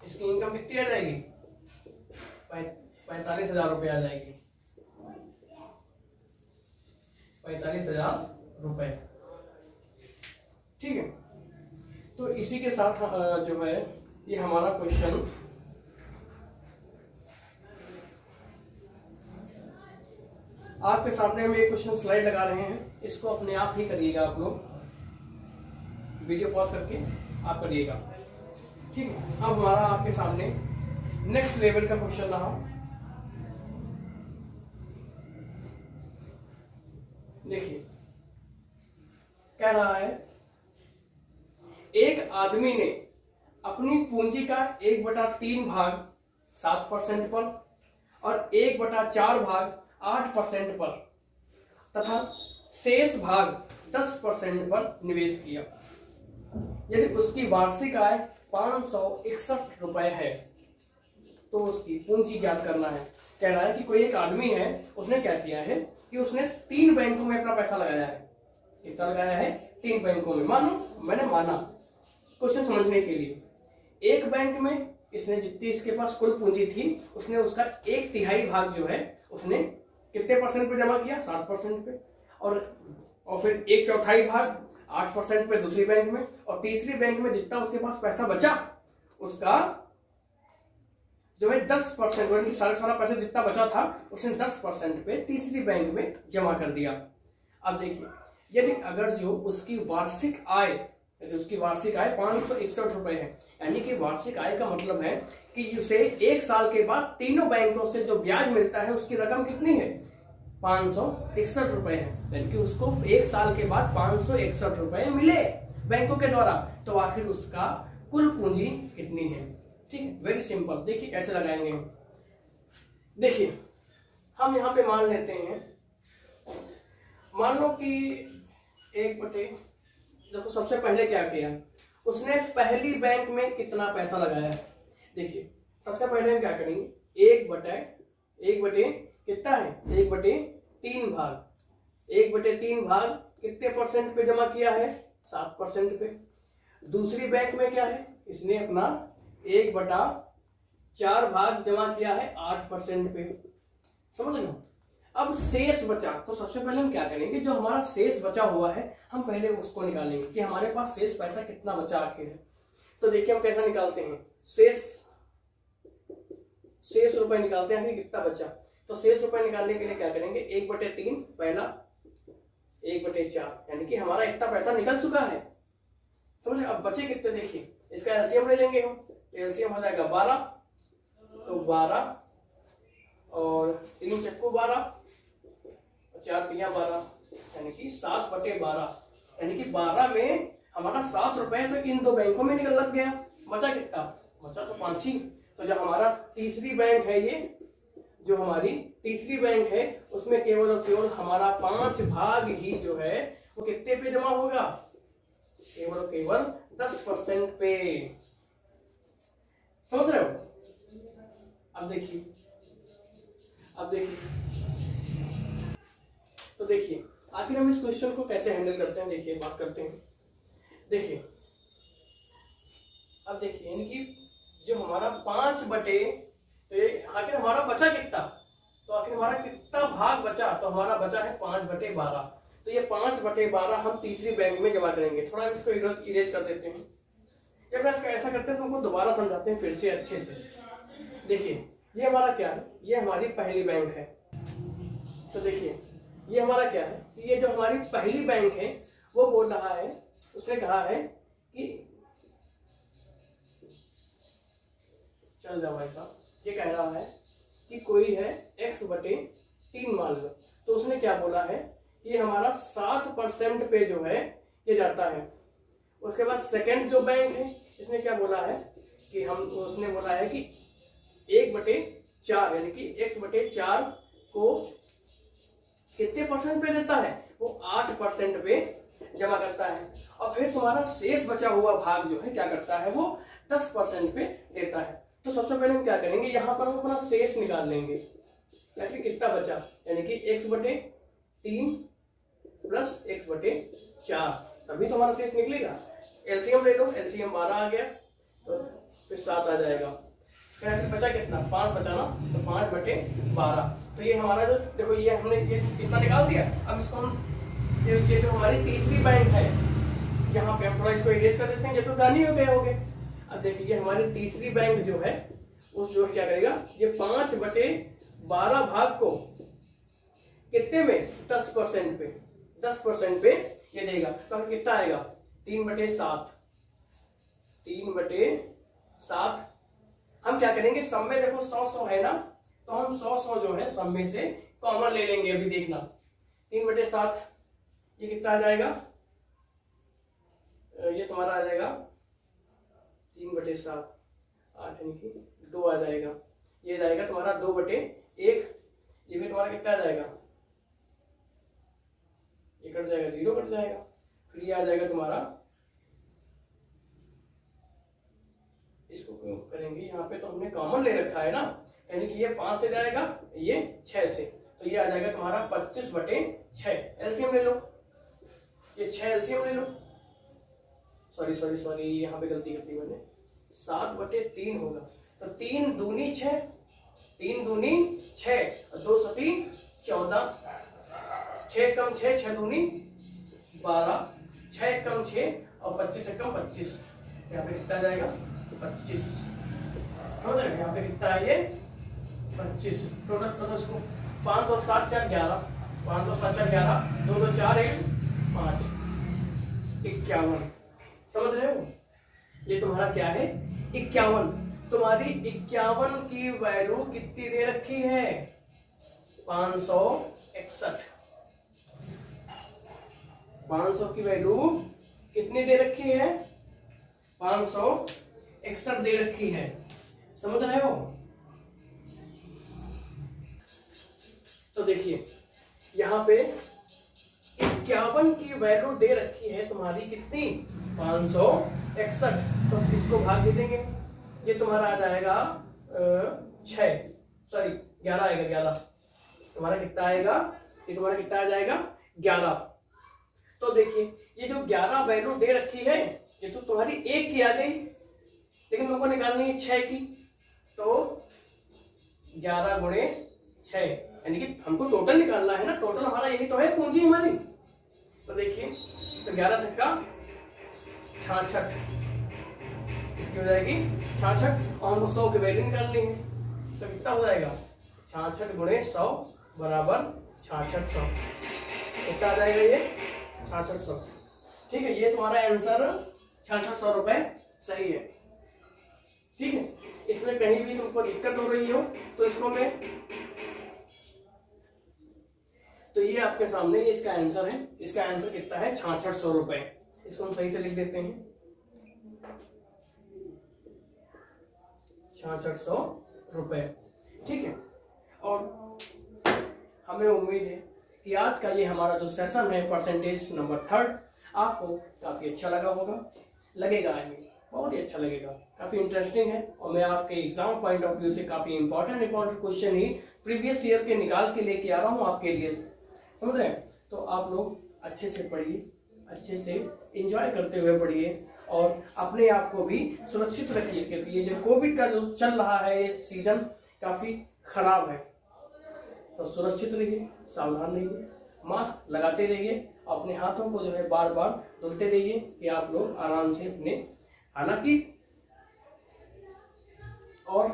इसकी इनकम कितनी आ जाएगी? 45,000 रुपए आ जाएगी। 45,000 रुपए। ठीक है, तो इसी के साथ जो है ये हमारा क्वेश्चन आपके सामने हम एक क्वेश्चन स्लाइड लगा रहे हैं, इसको अपने आप ही करिएगा आप लोग, वीडियो पॉज करके आप करिएगा। ठीक है, अब हमारा आपके सामने नेक्स्ट लेवल का क्वेश्चन रहा। देखिए कह रहा है एक आदमी ने अपनी पूंजी का 1/3 भाग 7% पर और 1/4 भाग 8% पर तथा शेष भाग 10% पर निवेश किया। यदि उसकी वार्षिक आय 561 रुपए है तो उसकी पूंजी ज्ञात करना है। कह रहा है कि कोई एक आदमी है, उसने क्या किया है कि उसने 3 बैंकों में अपना पैसा लगाया है। कितना लगाया है? 3 बैंकों में। मैंने माना क्वेश्चन समझने के लिए। एक बैंक में इसने जितनी इसके पास कुल पूंजी थी उसने उसका 1/3 भाग जो है उसने कितने परसेंट पे जमा किया? 7% पे। और फिर 1/4 भाग 8% पे दूसरी बैंक में, और तीसरी बैंक में जितना उसके पास पैसा बचा उसका जो है 10%, यानी कि सारा पैसा जितना बचा था उसने 10% पे तीसरी बैंक में जमा कर दिया। अब देखिए यदि अगर जो उसकी वार्षिक आय, यदि उसकी वार्षिक आय 561 रुपए है, यानी कि वार्षिक आय का मतलब है कि उसे 1 साल के बाद तीनों बैंकों से जो ब्याज मिलता है उसकी रकम कितनी है? 561 रुपए है, यानी कि उसको 1 साल के बाद 561 रुपए मिले बैंकों के द्वारा। तो आखिर उसका कुल पूंजी कितनी है? ठीक है, वेरी सिंपल। देखिए कैसे लगाएंगे। देखिए हम यहाँ पे मान लेते हैं मान लो कि 1/, देखो सबसे पहले क्या किया, उसने पहली बैंक में कितना पैसा लगाया है। देखिए सबसे पहले हम क्या करेंगे, 1/, कितना है, 1/3 भाग, 1/3 भाग कितने परसेंट पे जमा किया है, 7% पे। दूसरी बैंक में क्या है, इसने अपना 1/4 भाग जमा किया है 8% पे। समझ लो। अब शेष बचा, तो सबसे पहले हम क्या करेंगे, जो हमारा शेष बचा हुआ है हम पहले उसको निकालेंगे कि हमारे पास शेष पैसा कितना बचा आखिर है। तो देखिए हम कैसा निकालते हैं, शेष रुपए निकालते हैं कि कितना बचा। तो शेष रुपए निकालने के लिए क्या करेंगे, 1/3 पहला, 1/4, यानी कि हमारा इतना पैसा निकल चुका है। समझे। अब बचे कितने, देखिए इसका एलसीएम ले लेंगे हम, तो एलसीएम हो जाएगा 12, तो 12 और 3 चक्कू 12, 4 तिया 12, यानी कि 7/12, यानी कि 12 में हमारा 7 रुपए तो इन दो बैंकों में निकल लग गया। बचा कितना, बचा तो 5 ही। तो जो हमारा तीसरी बैंक है, ये जो हमारी तीसरी बैंक है उसमें केवल और केवल हमारा 5 भाग ही जो है वो कितने पे जमा होगा, केवल और केवल 10% पे। समझ रहे हो। अब देखिए तो देखिए आखिर हम इस क्वेश्चन को कैसे हैंडल करते हैं, देखिए बात करते हैं। देखिए अब देखिए, यानी कि जो हमारा 5/, तो ये आखिर हमारा बचा कितना, तो आखिर हमारा कितना भाग बचा, तो हमारा बचा है 5/12। तो ये 5/12 हम तीसरी बैंक में जमा करेंगे। थोड़ा इसको इरेज कर देते हैं, या फिर इसका ऐसा करते हैं तो हमको दोबारा समझाते हैं फिर से अच्छे से। देखिए ये हमारा क्या है, ये हमारी पहली बैंक है। तो देखिए ये हमारा क्या है, ये जो हमारी पहली बैंक है वो बोल रहा है, उसने कहा है कि चल जाओ भाई साहब, ये कह रहा है कि कोई है x/3 मान लो। तो उसने क्या बोला है, ये हमारा 7% पे जो है ये जाता है। उसके बाद सेकंड जो बैंक है इसने क्या बोला है कि उसने बोला है कि 1/4, यानी कि x/4 को कितने परसेंट पे देता है, वो 8% पे जमा करता है। और फिर तुम्हारा शेष बचा हुआ भाग जो है क्या करता है, वो 10% पे देता है। तो सबसे पहले हम क्या करेंगे, यहाँ पर हम अपना शेष निकाल लेंगे, यानी कितना बचा, यानी कि x/3 प्लस x/4, तभी तो हमारा शेष निकलेगा। एलसीएम ले लो, एलसीएम 12 आ गया, तो फिर 7 आ जाएगा। फिर बचा कितना, 5 बचा ना, तो 5/12। तो ये हमारा जो देखो, ये हमने ये कितना निकाल दिया। अब इसको हम ये जो हमारी तीसरी बैंक है, यहाँ पे हम थोड़ा इसको इरेज कर देते हैं, ये तो जानी हो गए होंगे। अब देखिए ये हमारी तीसरी बैंक जो है उस जो क्या करेगा, ये 5/12 भाग को कितने में, 10% पे, 10% पे ये देगा। तो कितना आएगा, 3/7, 3/7। हम क्या करेंगे, सब में देखो 100 है ना, तो हम 100 जो है सब में से कॉमन ले लेंगे। अभी देखना 3/7 ये कितना आ जाएगा, ये तुम्हारा आ जाएगा 3/7, 8 यानी कि 2 आ जाएगा। ये जाएगा तुम्हारा 2/1, ये भी तुम्हारा कितना आ जाएगा, ये कट जाएगा, 0 कट जाएगा। फिर ये आ जाएगा तुम्हारा, इसको करेंगे यहाँ पे तो हमने कॉमन ले रखा है ना, यानी कि ये 5 से जाएगा, ये 6 से, तो ये आ जाएगा तुम्हारा 25/6। एलसीएम ले लो, ये 6 एलसीएम ले लो, सॉरी यहाँ पे गलती कर दी मैंने, 7/3 होगा। तो 3 दूनी 6, 3 दूनी 6 और 2 7 14, 6 कम 6, 6 दूनी 12, 6 कम 6 और 25 से कम 25, यहाँ पे कितना जाएगा, 25। समझ रहे, यहाँ पे कितना है, ये 25 टोटल। तो इसको 5 2 7 4 11, 5 2 7 4 11, 2 2 4 1 5, 51। समझ रहे हो, ये तुम्हारा क्या है, 51। तुम्हारी 51 की वैल्यू कितनी दे रखी है, 561। 500 की वैल्यू कितनी दे रखी है, 561 दे रखी है। समझ रहे हो। तो देखिए यहाँ पे 51 की वैल्यू दे रखी है तुम्हारी कितनी, 561, तो इसको भाग दे देंगे, ये तुम्हारा आ जाएगा 11 आएगा, 11 तुम्हारा कितना आएगा, ये तुम्हारा कितना आ जाएगा 11। तो देखिए ये जो 11 वैल्यू दे रखी है ये तो तुम्हारी 1 की आ गई, लेकिन हमको निकालनी है 6 की, तो 11 गुणे 6 यानी कि हमको टोटल निकालना है ना, टोटल हमारा यही तो है पूंजी हमारी। तो देखिए तो 11 छक्का 66 कितनी हो जाएगी 66, और हमको 100 की वैल्यू निकालनी है, तो कितना हो जाएगा 66 गुणे 100 बराबर 6600, कितना आ जाएगा ये 6600। ठीक है, ये तुम्हारा आंसर 6600 रुपए सही है। ठीक है, इसमें कहीं भी तुमको दिक्कत हो रही हो तो इसको मैं, तो ये आपके सामने ये इसका आंसर है, इसका आंसर कितना है 6600 रुपए, इसको हम सही से लिख देते हैं 6600 रुपए। ठीक है, और हमें उम्मीद है कि आज का ये हमारा जो सेशन है परसेंटेज नंबर 3 आपको काफी अच्छा लगा होगा, लगेगा ही, बहुत ही अच्छा लगेगा, काफी इंटरेस्टिंग है, और मैं आपके एग्जाम पॉइंट ऑफ व्यू से काफी इंपॉर्टेंट क्वेश्चन ही प्रीवियस ईयर के निकाल के लेके आ रहा हूँ आपके लिए, समझ रहे हैं। तो आप लोग अच्छे से पढ़िए, अच्छे से एंजॉय करते हुए पढ़िए, और अपने आप को भी सुरक्षित रखिए, क्योंकि ये जो कोविड का जो चल रहा है ये सीजन काफी खराब है, तो सुरक्षित रहिए, सावधान रहिए, मास्क लगाते रहिए, अपने हाथों को जो है बार बार धुलते रहिए कि आप लोग आराम से अपने, हालांकि और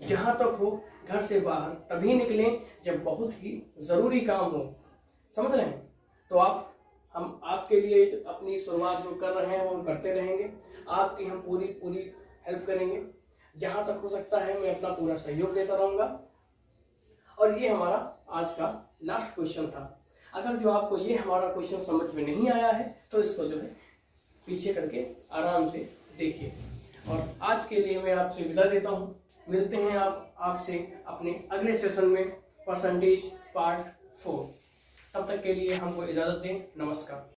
जहां तक हो घर से बाहर तभी निकलें जब बहुत ही जरूरी काम हो, समझ रहे हैं। तो हम आपके लिए अपनी शुरुआत जो कर रहे हैं वो हम करते रहेंगे, आपकी हम पूरी हेल्प करेंगे, जहां तक हो सकता है मैं अपना पूरा सहयोग देता रहूंगा। और ये हमारा आज का लास्ट क्वेश्चन था, अगर जो आपको ये हमारा क्वेश्चन समझ में नहीं आया है तो इसको जो है पीछे करके आराम से देखिए। और आज के लिए मैं आपसे विदा देता हूँ, मिलते हैं आपसे अपने अगले सेशन में परसेंटेज पार्ट 4, तब तक के लिए हमको इजाजत दें, नमस्कार।